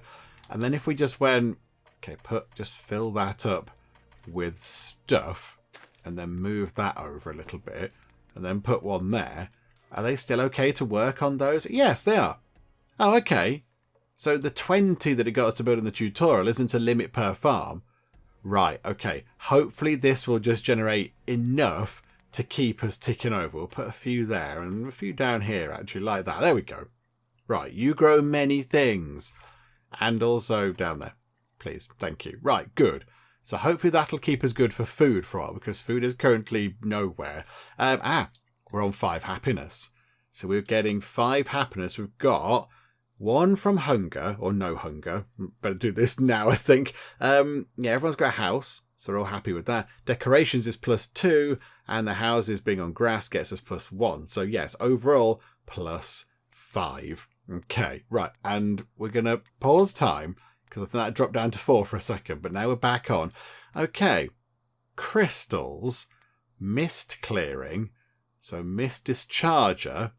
And then if we just went... Okay, just fill that up with stuff. And then move that over a little bit. And then put one there. Are they still okay to work on those? Yes, they are. Oh, okay. So the 20 that it got us to build in the tutorial isn't a limit per farm. Right, okay. Hopefully this will just generate enough to keep us ticking over. We'll put a few there and a few down here, actually, like that. There we go. Right, you grow many things. And also down there. Please, thank you. Right, good. So hopefully that'll keep us good for food for a while, because food is currently nowhere. We're on 5 happiness. So we're getting 5 happiness. We've got 1 from hunger, or no hunger. Better do this now, I think. Yeah, everyone's got a house, so they're all happy with that. Decorations is +2, and the houses being on grass gets us +1. So yes, overall, +5. Okay, right, and we're going to pause time, because I think that dropped down to 4 for a second, but now we're back on. Okay, crystals, mist clearing, so mist discharger,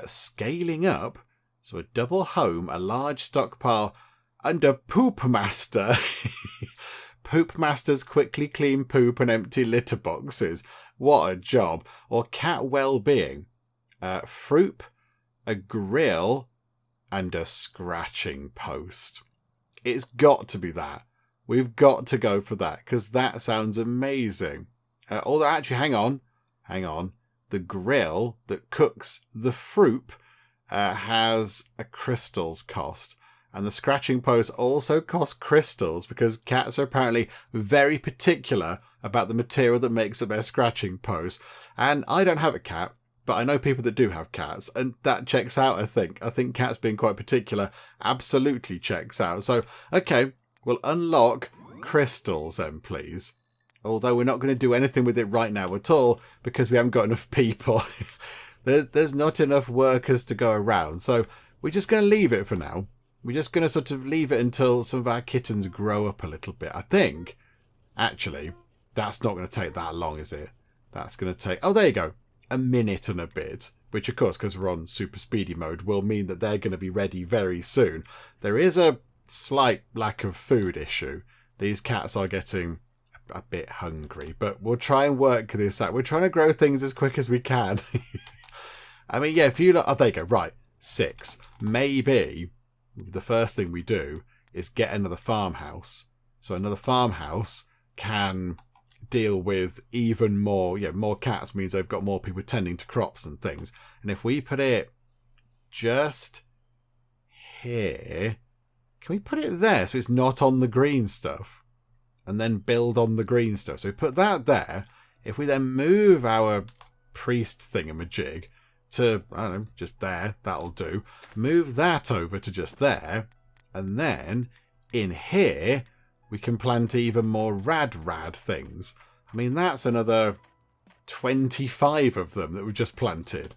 scaling up, so a double home, a large stockpile, and a poop master. Poop masters quickly clean poop and empty litter boxes. What a job. Or cat well-being. Fruit, a grill, and a scratching post. It's got to be that. We've got to go for that, because that sounds amazing. Although, actually, hang on. The grill that cooks the fruit has a crystals cost. And the scratching post also costs crystals, because cats are apparently very particular about the material that makes up their scratching post. And I don't have a cat, but I know people that do have cats, and that checks out, I think. I think cats being quite particular absolutely checks out. So, okay, we'll unlock crystals then, please. Although we're not going to do anything with it right now at all, because we haven't got enough people. There's not enough workers to go around. So we're just going to leave it for now. We're just going to sort of leave it until some of our kittens grow up a little bit. I think, actually, that's not going to take that long, is it? That's going to take... Oh, there you go. A minute and a bit. Which, of course, because we're on super speedy mode, will mean that they're going to be ready very soon. There is a slight lack of food issue. These cats are getting a bit hungry. But we'll try and work this out. We're trying to grow things as quick as we can. I mean, yeah, if you look... Oh, there you go. Right. 6. Maybe the first thing we do is get another farmhouse. So another farmhouse can deal with even more... Yeah, more cats means they've got more people tending to crops and things. And if we put it just here... Can we put it there so it's not on the green stuff? And then build on the green stuff. So we put that there. If we then move our priest thingamajig to, I don't know, just there, that'll do. Move that over to just there. And then in here, we can plant even more rad things. I mean, that's another 25 of them that we've just planted,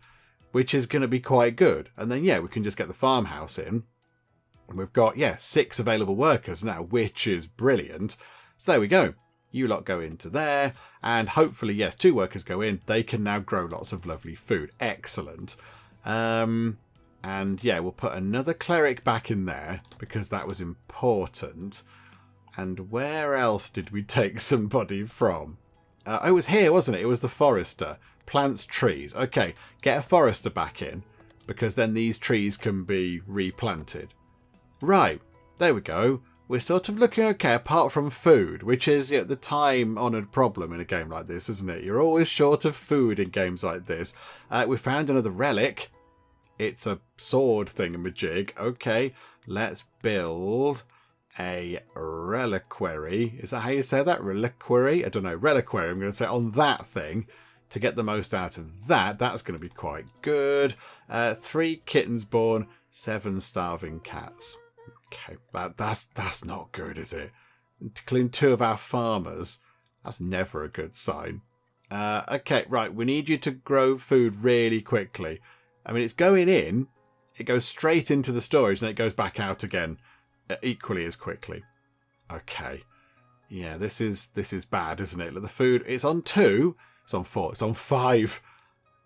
which is going to be quite good. And then, yeah, we can just get the farmhouse in. And we've got, yeah, 6 available workers now, which is brilliant. So there we go. You lot go into there. And hopefully, yes, 2 workers go in. They can now grow lots of lovely food. Excellent. And yeah, we'll put another cleric back in there because that was important. And where else did we take somebody from? It was here, wasn't it? It was the forester. Plants trees. Okay, get a forester back in because then these trees can be replanted. Right, there we go. we're sort of looking okay apart from food, which is the time-honoured problem in a game like this, isn't it? You're always short of food in games like this. We found another relic. It's a sword thingamajig. Okay, let's build a reliquary. Is that how you say that? Reliquary? I don't know. Reliquary. I'm going to say on that thing to get the most out of that. That's going to be quite good. 3 kittens born, 7 starving cats. Okay, that's not good, is it? To clean 2 of our farmers, that's never a good sign. Okay, right, we need you to grow food really quickly. I mean, it's going in, it goes straight into the storage, and then it goes back out again equally as quickly. Okay, yeah, this is bad, isn't it? Look, the food, it's on 2, it's on 4, it's on 5.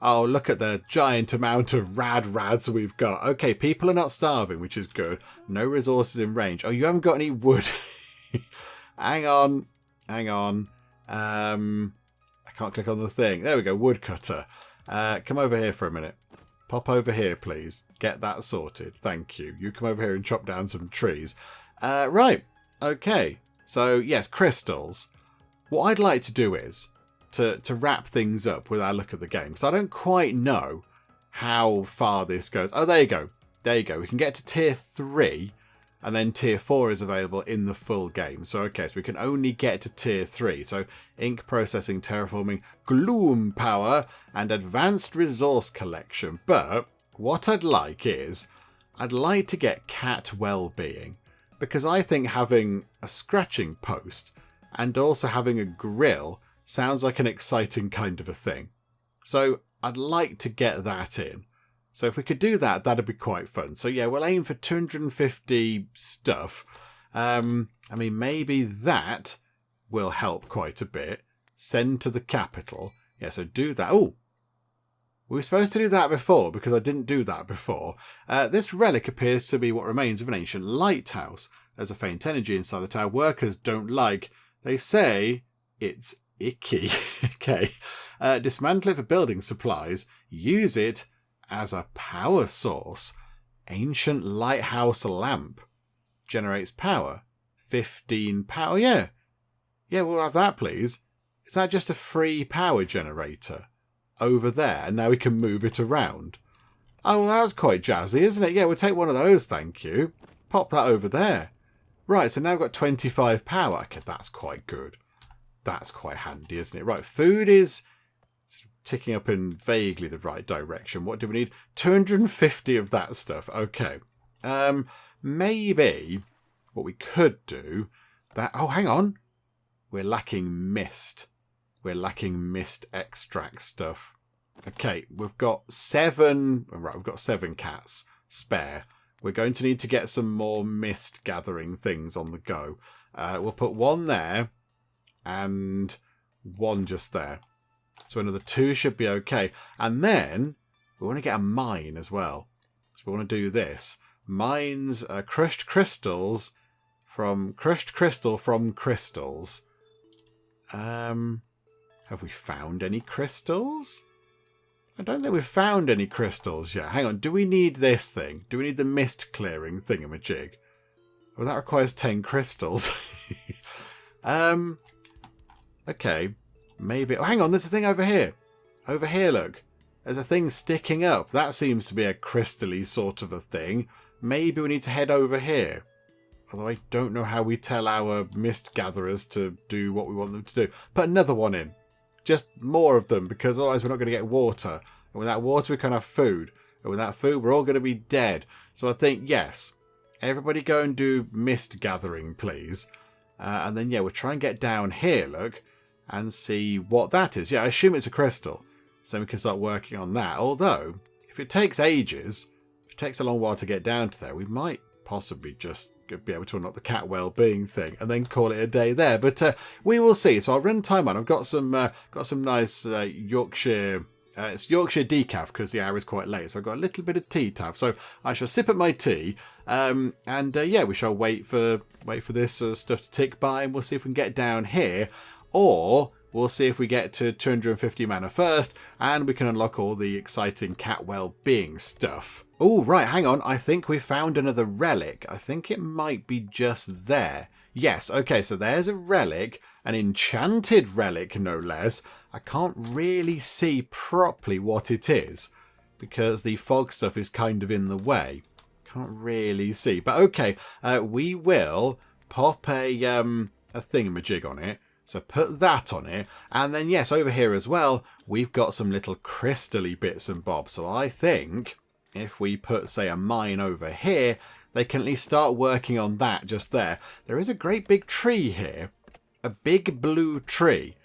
Oh, look at the giant amount of rads we've got. Okay, people are not starving, which is good. No resources in range. Oh, you haven't got any wood. Hang on. I can't click on the thing. There we go, woodcutter. Come over here for a minute. Pop over here, please. Get that sorted. Thank you. You come over here and chop down some trees. Right. Okay. So, yes, crystals. What I'd like to do is to wrap things up with our look at the game. So I don't quite know how far this goes. Oh, there you go. There you go. We can get to tier 3 and then tier 4 is available in the full game. So, okay, so we can only get to tier 3. So ink processing, terraforming, gloom power and advanced resource collection. But what I'd like is I'd like to get cat well-being, because I think having a scratching post and also having a grill sounds like an exciting kind of a thing. So I'd like to get that in. So if we could do that, that'd be quite fun. So yeah, we'll aim for 250 stuff. I mean, maybe that will help quite a bit. Send to the capital. Yeah, so do that. Oh, we were supposed to do that before because I didn't do that before. This relic appears to be what remains of an ancient lighthouse. There's a faint energy inside the tower workers don't like. They say it's icky. Okay. Dismantle it for building supplies. Use it as a power source. Ancient lighthouse lamp. Generates power. 15 power. Yeah. Yeah, we'll have that, please. Is that just a free power generator? Over there. And now we can move it around. Oh, well, that's quite jazzy, isn't it? Yeah, we'll take one of those, thank you. Pop that over there. Right, so now we've got 25 power. Okay, that's quite good. That's quite handy, isn't it? Right, food is ticking up in vaguely the right direction. What do we need? 250 of that stuff. Okay. Maybe what we could do that... Oh, hang on. We're lacking mist. We're lacking mist extract stuff. Okay, we've got 7... Right, we've got 7 cats spare. We're going to need to get some more mist gathering things on the go. We'll put 1 there. And 1 just there. So another 2 should be okay. And then we want to get a mine as well. So we want to do this. Mines, crushed crystals from crystals. Have we found any crystals? I don't think we've found any crystals yet. Hang on, do we need this thing? Do we need the mist clearing thingamajig? Well, that requires 10 crystals. Okay, maybe... Oh, hang on, there's a thing over here. Over here, look. There's a thing sticking up. That seems to be a crystally sort of a thing. Maybe we need to head over here. Although I don't know how we tell our mist gatherers to do what we want them to do. Put another one in. Just more of them, because otherwise we're not going to get water. And without water, we can't have food. And without food, we're all going to be dead. So I think, yes, everybody go and do mist gathering, please. And then, yeah, we'll try and get down here, look, and see what that is. Yeah, I assume it's a crystal. So we can start working on that. Although, if it takes ages, if it takes a long while to get down to there, we might possibly just be able to unlock the cat well-being thing and then call it a day there. But we will see. So I'll run time on. I've got some nice Yorkshire... it's Yorkshire decaf because the hour is quite late. So I've got a little bit of tea to have. So I shall sip at my tea. Yeah, we shall wait for this stuff to tick by, and we'll see if we can get down here. Or we'll see if we get to 250 mana first, and we can unlock all the exciting cat well-being stuff. Oh, right, hang on. I think we found another relic. I think it might be just there. Yes, okay, so there's a relic, an enchanted relic, no less. I can't really see properly what it is because the fog stuff is kind of in the way. Can't really see. But okay, we will pop a thingamajig on it. So put that on it. And then, yes, over here as well, we've got some little crystally bits and bobs. So I think if we put, say, a mine over here, they can at least start working on that just there. There is a great big tree here. A big blue tree.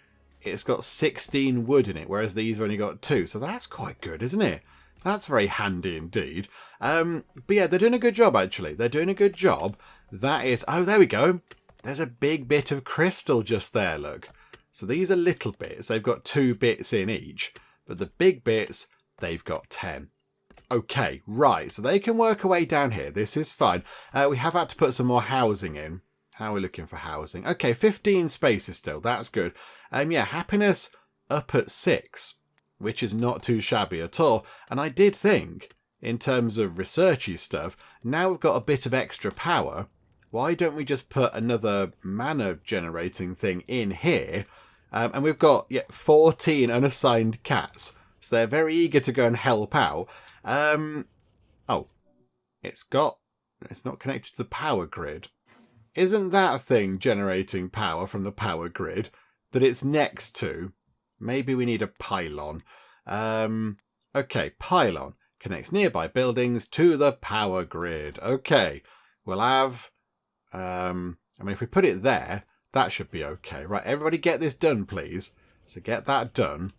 It's got 16 wood in it, whereas these have only got 2. So that's quite good, isn't it? That's very handy indeed. But yeah, they're doing a good job, actually. They're doing a good job. That is... Oh, there we go. There's a big bit of crystal just there, look. So these are little bits. They've got 2 bits in each. But the big bits, they've got 10. Okay, right. So they can work away down here. This is fine. We have had to put some more housing in. How are we looking for housing? Okay, 15 spaces still. That's good. Yeah, happiness up at 6, which is not too shabby at all. And I did think, in terms of researchy stuff, now we've got a bit of extra power. Why don't we just put another mana generating thing in here? And we've got 14 unassigned cats. So they're very eager to go and help out. Oh, it's not connected to the power grid. Isn't that thing generating power from the power grid that it's next to? Maybe we need a pylon. Okay, pylon connects nearby buildings to the power grid. Okay, we'll have... I mean, if we put it there, that should be okay. Right, everybody get this done, please. So get that done.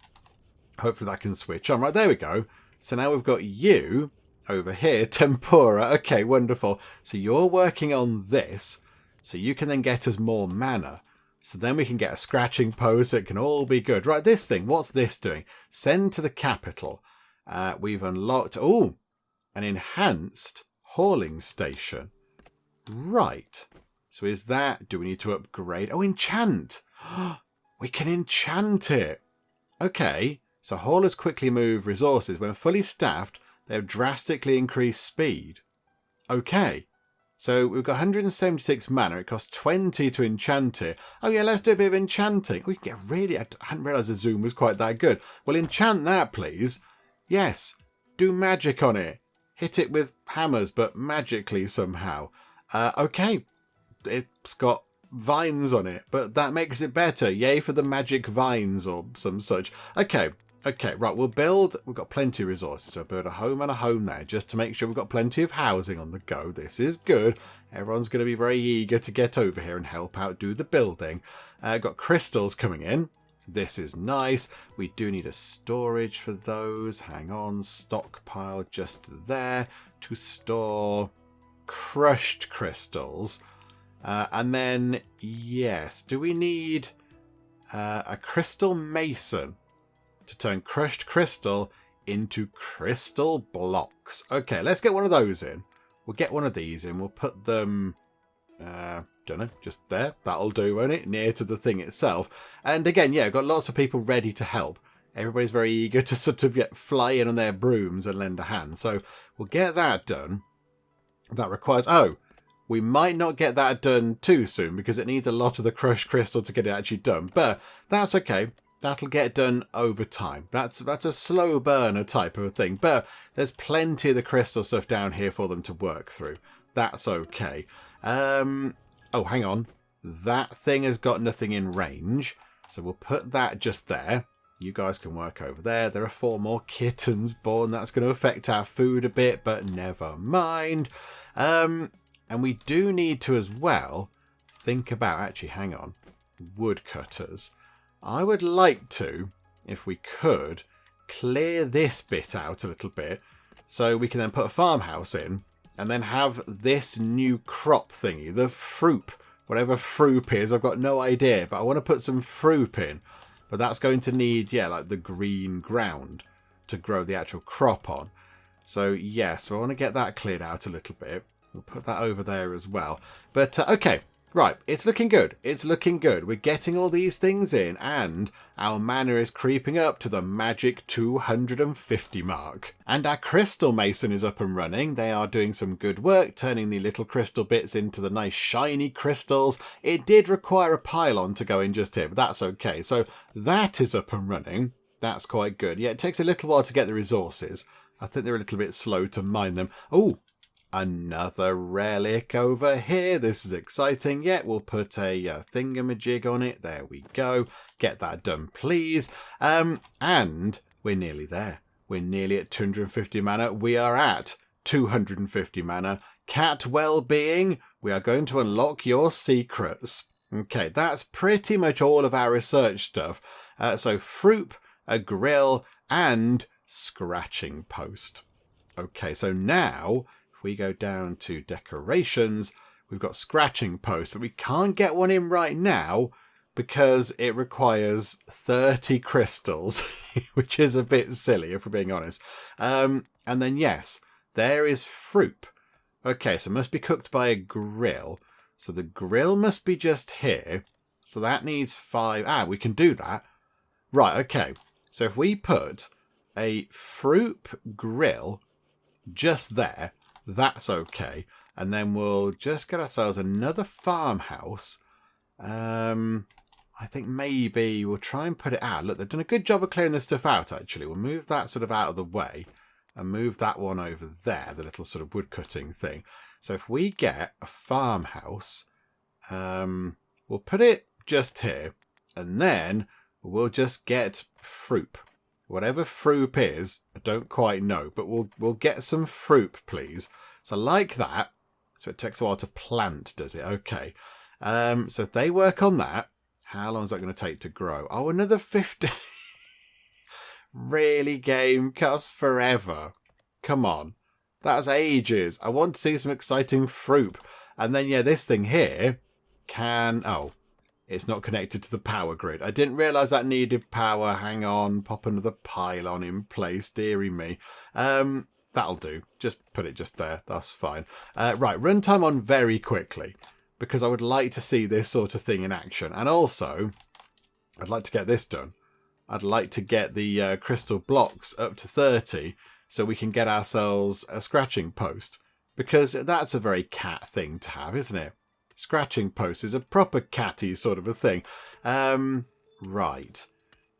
Hopefully that can switch on. Right, there we go. So now we've got you over here, tempura. Okay, wonderful. So you're working on this, so you can then get us more mana. So then we can get a scratching post. It can all be good. Right, this thing, what's this doing? Send to the capital. We've unlocked, an enhanced hauling station. Right. So is that, do we need to upgrade? Oh, enchant. We can enchant it. Okay. So haulers quickly move resources. When fully staffed, they have drastically increased speed. Okay. So we've got 176 mana. It costs 20 to enchant it. Oh yeah, let's do a bit of enchanting. We can get really... I hadn't realised the zoom was quite that good. Well, enchant that, please. Yes. Do magic on it. Hit it with hammers, but magically somehow. Okay. It's got vines on it, but that makes it better. Yay for the magic vines or some such. Okay. Okay, right, we've got plenty of resources, so build a home and a home there, just to make sure we've got plenty of housing on the go. This is good. Everyone's going to be very eager to get over here and help out do the building. Got crystals coming in. This is nice. We do need a storage for those. Hang on, stockpile just there to store crushed crystals. And then, yes, do we need a crystal mason to turn crushed crystal into crystal blocks? Okay, let's get one of those in. We'll get one of these in. We'll put them, don't know, just there. That'll do, won't it? Near to the thing itself. And again, yeah, got lots of people ready to help. Everybody's very eager to sort of fly in on their brooms and lend a hand. So we'll get that done. That requires... Oh, we might not get that done too soon because it needs a lot of the crushed crystal to get it actually done. But that's okay. That'll get done over time. That's a slow burner type of a thing. But there's plenty of the crystal stuff down here for them to work through. That's okay. Oh, hang on. That thing has got nothing in range. So we'll put that just there. You guys can work over there. There are 4 more kittens born. That's going to affect our food a bit, but never mind. And we do need to as well think about... Actually, hang on. Woodcutters. I would like to, if we could, clear this bit out a little bit so we can then put a farmhouse in and then have this new crop thingy, the fruit, whatever fruit is. I've got no idea, but I want to put some fruit in. But that's going to need, like the green ground to grow the actual crop on. So, yes, we want to get that cleared out a little bit. We'll put that over there as well. But, okay. Right, it's looking good. It's looking good. We're getting all these things in, and our mana is creeping up to the magic 250 mark. And our crystal mason is up and running. They are doing some good work, turning the little crystal bits into the nice shiny crystals. It did require a pylon to go in just here, but that's okay. So that is up and running. That's quite good. Yeah, it takes a little while to get the resources. I think they're a little bit slow to mine them. Oh, another relic over here. This is exciting. Yeah, we'll put a thingamajig on it. There we go. Get that done, please. And we're nearly there. We're nearly at 250 mana. We are at 250 mana. Cat well-being. We are going to unlock your secrets. Okay, that's pretty much all of our research stuff. So fruit, a grill, and scratching post. Okay, so now if we go down to decorations, we've got scratching post, but we can't get one in right now because it requires 30 crystals, which is a bit silly if we're being honest. And then yes, there is fruit. Okay, so it must be cooked by a grill. So the grill must be just here. So that needs 5. We can do that. Right, okay. So if we put a fruit grill just there, that's okay. And then we'll just get ourselves another farmhouse. I think maybe we'll try and put it out. Look, they've done a good job of clearing this stuff out, actually. We'll move that sort of out of the way and move that one over there, the little sort of wood cutting thing. So if we get a farmhouse, we'll put it just here. And then we'll just get fruit. Whatever fruit is, I don't quite know, but we'll get some fruit, please. So like that. So it takes a while to plant, does it? Okay. So if they work on that, how long is that going to take to grow? Oh, another 50. Really, game? Costs forever. Come on. That's ages. I want to see some exciting fruit. And then, yeah, this thing here can... Oh, it's not connected to the power grid. I didn't realise that needed power. Hang on. Pop another pylon in place. Deary me. That'll do. Just put it just there. That's fine. Right, runtime on very quickly, because I would like to see this sort of thing in action. And also, I'd like to get this done. I'd like to get the crystal blocks up to 30 so we can get ourselves a scratching post, because that's a very cat thing to have, isn't it? Scratching post is a proper catty sort of a thing. Right.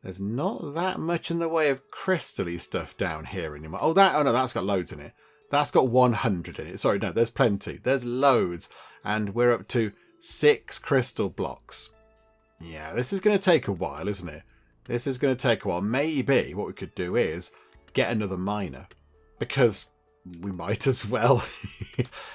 There's not that much in the way of crystally stuff down here anymore. Oh no, that's got loads in it. That's got 100 in it. Sorry, no, there's plenty. There's loads. And we're up to 6 crystal blocks. Yeah, this is going to take a while, isn't it? This is going to take a while. Maybe what we could do is get another miner, because we might as well.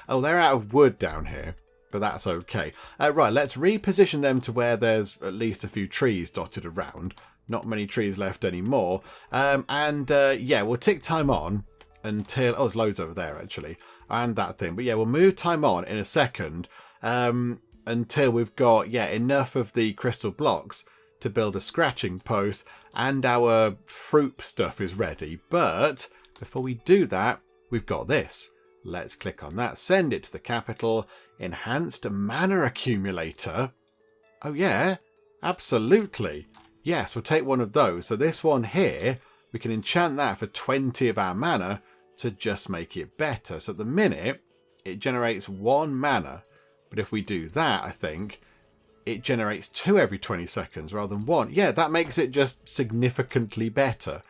Oh, they're out of wood down here, but that's okay. Right, let's reposition them to where there's at least a few trees dotted around. Not many trees left anymore. Yeah, we'll tick time on until... Oh, there's loads over there, actually. And that thing. But yeah, we'll move time on in a second until we've got, yeah, enough of the crystal blocks to build a scratching post and our fruit stuff is ready. But before we do that, we've got this. Let's click on that. Send it to the capital. Enhanced mana accumulator. Oh, yeah, absolutely. Yes, we'll take one of those. So this one here, we can enchant that for 20 of our mana to just make it better. So at the minute, it generates 1 mana. But if we do that, I think, it generates 2 every 20 seconds rather than 1. Yeah, that makes it just significantly better.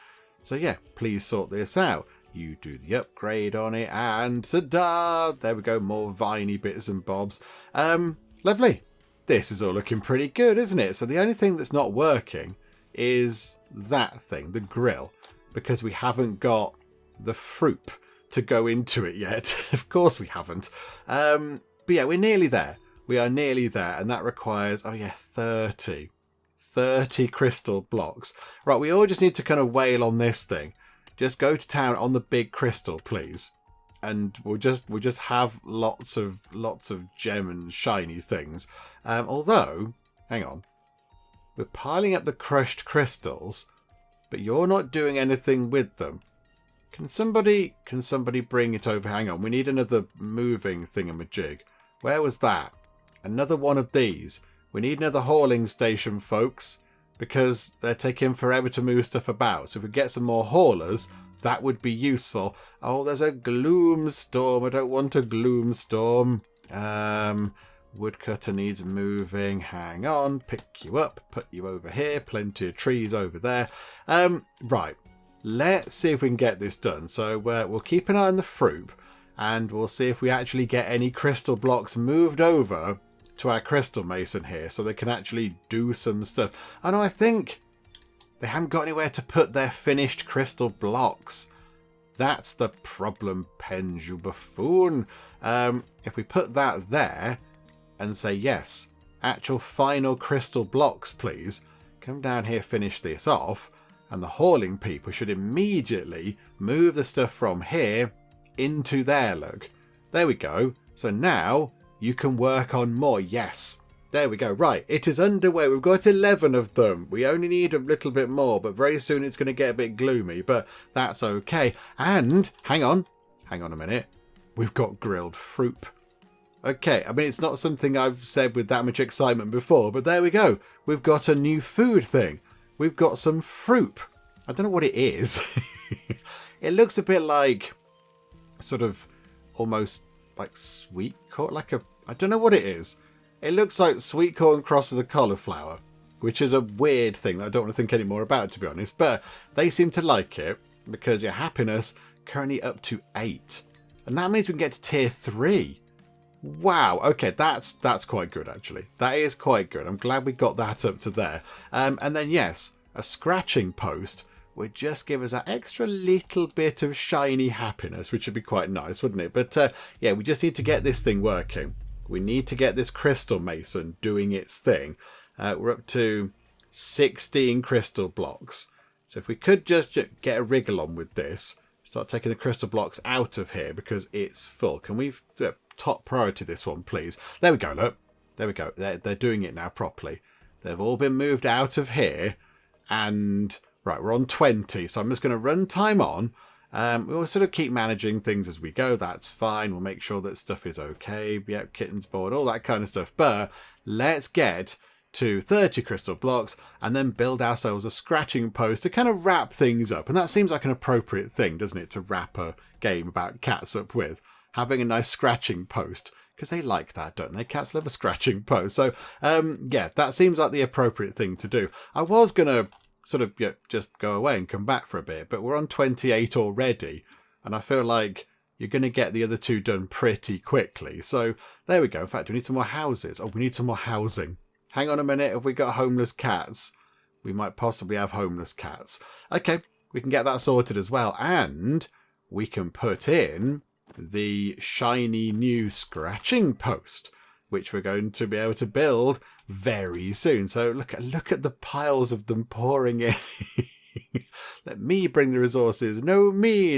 So yeah, please sort this out. You do the upgrade on it and ta-da! There we go, more viney bits and bobs. Lovely. This is all looking pretty good, isn't it? So the only thing that's not working is that thing, the grill, because we haven't got the fruit to go into it yet. Of course we haven't. But yeah, we're nearly there. We are nearly there, and that requires, oh yeah, 30 crystal blocks. Right, we all just need to kind of wail on this thing. Just go to town on the big crystal, please. And we'll just have lots of gem and shiny things. Although, hang on, we're piling up the crushed crystals, but you're not doing anything with them. Can somebody bring it over? Hang on, we need another moving thingamajig. Where was that? Another one of these. We need another hauling station, folks, because they're taking forever to move stuff about. So if we get some more haulers, that would be useful. Oh, there's a gloom storm. I don't want a gloom storm. Woodcutter needs moving. Hang on. Pick you up. Put you over here. Plenty of trees over there. Right. Let's see if we can get this done. So we'll keep an eye on the fruit. And we'll see if we actually get any crystal blocks moved over to our crystal mason here. So they can actually do some stuff. I know, I think they haven't got anywhere to put their finished crystal blocks. That's the problem, Pen, you buffoon. If we put that there and say, yes, actual final crystal blocks, please. Come down here, finish this off. And the hauling people should immediately move the stuff from here into there, look. There we go. So now you can work on more. Yes. There we go. Right. It is underway. We've got 11 of them. We only need a little bit more, but very soon it's going to get a bit gloomy, but that's okay. And hang on a minute. We've got grilled fruit. Okay. I mean, it's not something I've said with that much excitement before, but there we go. We've got a new food thing. We've got some fruit. I don't know what it is. It looks a bit like sort of almost like sweet corn, I don't know what it is. It looks like sweet corn crossed with a cauliflower, which is a weird thing that I don't want to think any more about, to be honest. But they seem to like it because your happiness currently up to 8. And that means we can get to tier 3. Wow. Okay, that's quite good, actually. That is quite good. I'm glad we got that up to there. And then, yes, a scratching post would just give us that extra little bit of shiny happiness, which would be quite nice, wouldn't it? But yeah, we just need to get this thing working. We need to get this crystal mason doing its thing. We're up to 16 crystal blocks. So if we could just get a wriggle on with this, start taking the crystal blocks out of here because it's full. Can we top priority this one, please? There we go, look. There we go. They're doing it now properly. They've all been moved out of here. And right, we're on 20. So I'm just going to run time on. We'll sort of keep managing things as we go. That's fine. We'll make sure that stuff is okay. Yep, kittens board, all that kind of stuff. But let's get to 30 crystal blocks and then build ourselves a scratching post to kind of wrap things up. And that seems like an appropriate thing, doesn't it, to wrap a game about cats up with? Having a nice scratching post. Because they like that, don't they? Cats love a scratching post. So, yeah, that seems like the appropriate thing to do. I was going to sort of just go away and come back for a bit, but we're on 28 already. And I feel like you're going to get the other 2 done pretty quickly. So, there we go. In fact, we need some more houses. Oh, we need some more housing. Hang on a minute. Have we got homeless cats? We might possibly have homeless cats. Okay, we can get that sorted as well. And we can put in the shiny new scratching post, which we're going to be able to build very soon. So look at the piles of them pouring in. Let me bring the resources. No me.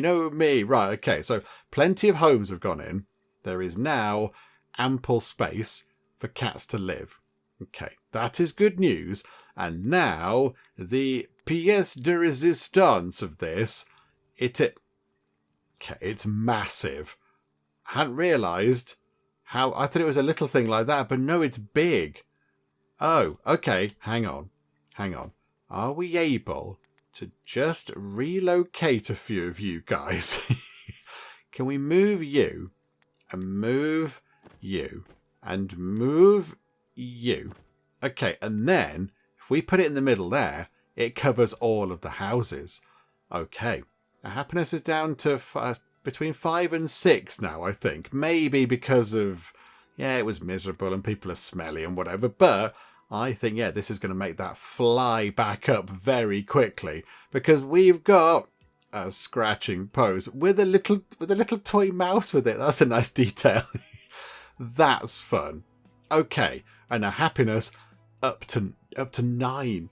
Right, okay, so plenty of homes have gone in. There is now ample space for cats to live. Okay, that is good news. And now the pièce de résistance of this, okay, it's massive. I hadn't realised how... I thought it was a little thing like that, but no, it's big. Oh, okay, hang on. Are we able to just relocate a few of you guys? Can we move you and move you and move you? Okay, and then if we put it in the middle there, it covers all of the houses. Okay. Our happiness is down to between 5 and 6 now, I think. Maybe because of, yeah, it was miserable and people are smelly and whatever. But I think, yeah, this is going to make that fly back up very quickly. Because we've got a scratching post with a little toy mouse with it. That's a nice detail. That's fun. Okay, and our happiness up to 9.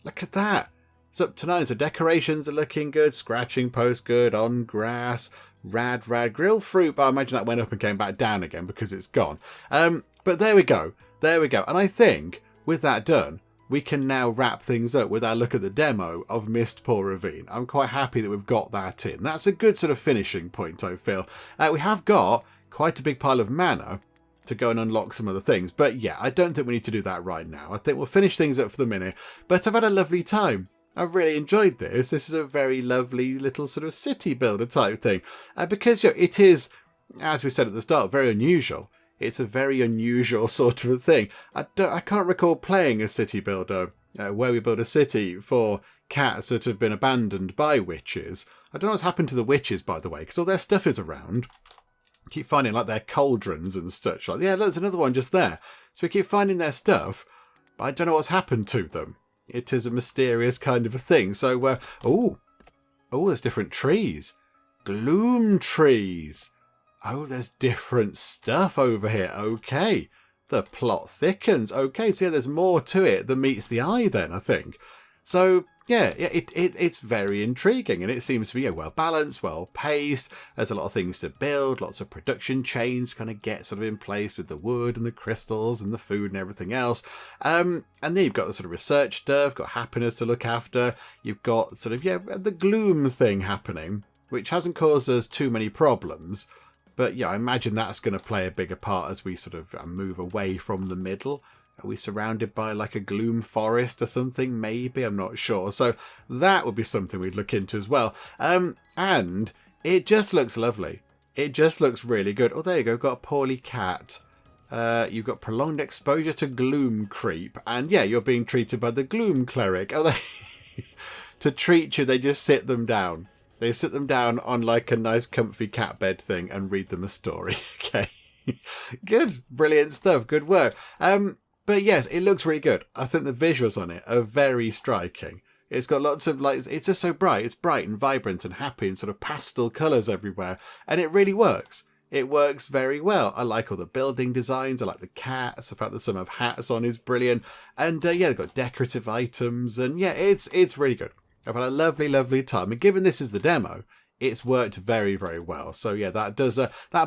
Look at that. It's up to 9. So decorations are looking good. Scratching post good. On grass. Rad. Grilled fruit. But I imagine that went up and came back down again because it's gone. But there we go. And I think with that done, we can now wrap things up with our look at the demo of Mistpaw Ravine. I'm quite happy that we've got that in. That's a good sort of finishing point, I feel. We have got quite a big pile of mana to go and unlock some other things. But yeah, I don't think we need to do that right now. I think we'll finish things up for the minute. But I've had a lovely time. I've really enjoyed this. This is a very lovely little sort of city builder type thing. Because it is, as we said at the start, very unusual. It's a very unusual sort of a thing. I can't recall playing a city builder where we build a city for cats that have been abandoned by witches. I don't know what's happened to the witches, by the way, because all their stuff is around. I keep finding like their cauldrons and such. Like, yeah, look, there's another one just there. So we keep finding their stuff, but I don't know what's happened to them. It is a mysterious kind of a thing. So, there's different trees. Gloom trees. Oh, there's different stuff over here. Okay. The plot thickens. Okay, so yeah, there's more to it than meets the eye then, I think. So, yeah, it's very intriguing, and it seems to be well balanced, well paced. There's a lot of things to build, lots of production chains kind of get sort of in place with the wood and the crystals and the food and everything else. And then you've got the sort of research stuff, got happiness to look after. You've got sort of, the gloom thing happening, which hasn't caused us too many problems. But yeah, I imagine that's going to play a bigger part as we sort of move away from the middle. Are we surrounded by like a gloom forest or something? Maybe, I'm not sure. So that would be something we'd look into as well. And it just looks lovely. It just looks really good. Oh, there you go. Got a poorly cat. You've got prolonged exposure to gloom creep. And yeah, you're being treated by the gloom cleric. Oh, to treat you, they just sit them down. They sit them down on like a nice comfy cat bed thing and read them a story. Okay. Good. Brilliant stuff. Good work. But yes, it looks really good. I think the visuals on it are very striking. It's got lots of like, it's just so bright. It's bright and vibrant and happy and sort of pastel colours everywhere. And it really works. It works very well. I like all the building designs. I like the cats. The fact that some have hats on is brilliant. And yeah, they've got decorative items. And yeah, it's really good. I've had a lovely, lovely time. And given this is the demo, it's worked very, very well. So yeah, that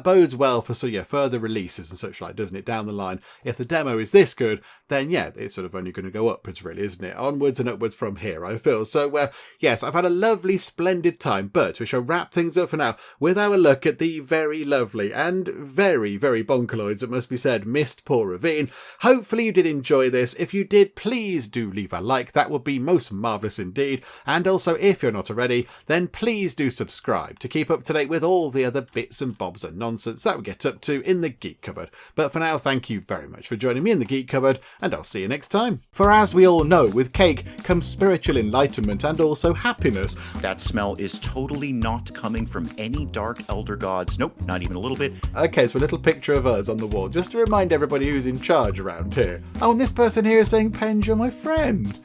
bodes well for further releases and such like, doesn't it, down the line? If the demo is this good, then yeah, it's sort of only going to go upwards, really, isn't it? Onwards and upwards from here, I feel. So yes, I've had a lovely, splendid time, but we shall wrap things up for now with our look at the very lovely and very, very bonkaloids, it must be said, Mistpaw Ravine. Hopefully you did enjoy this. If you did, please do leave a like. That would be most marvellous indeed. And also, if you're not already, then please do subscribe to keep up to date with all the other bits and bobs and nonsense that we get up to in the Geek Cupboard. But for now, thank you very much for joining me in the Geek Cupboard, and I'll see you next time. For as we all know, with cake comes spiritual enlightenment and also happiness. That smell is totally not coming from any dark elder gods. Nope, not even a little bit. Okay, so a little picture of us on the wall, just to remind everybody who's in charge around here. Oh, and this person here is saying, Penge, you're my friend.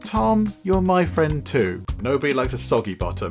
Tom, you're my friend too. Nobody likes a soggy bottom.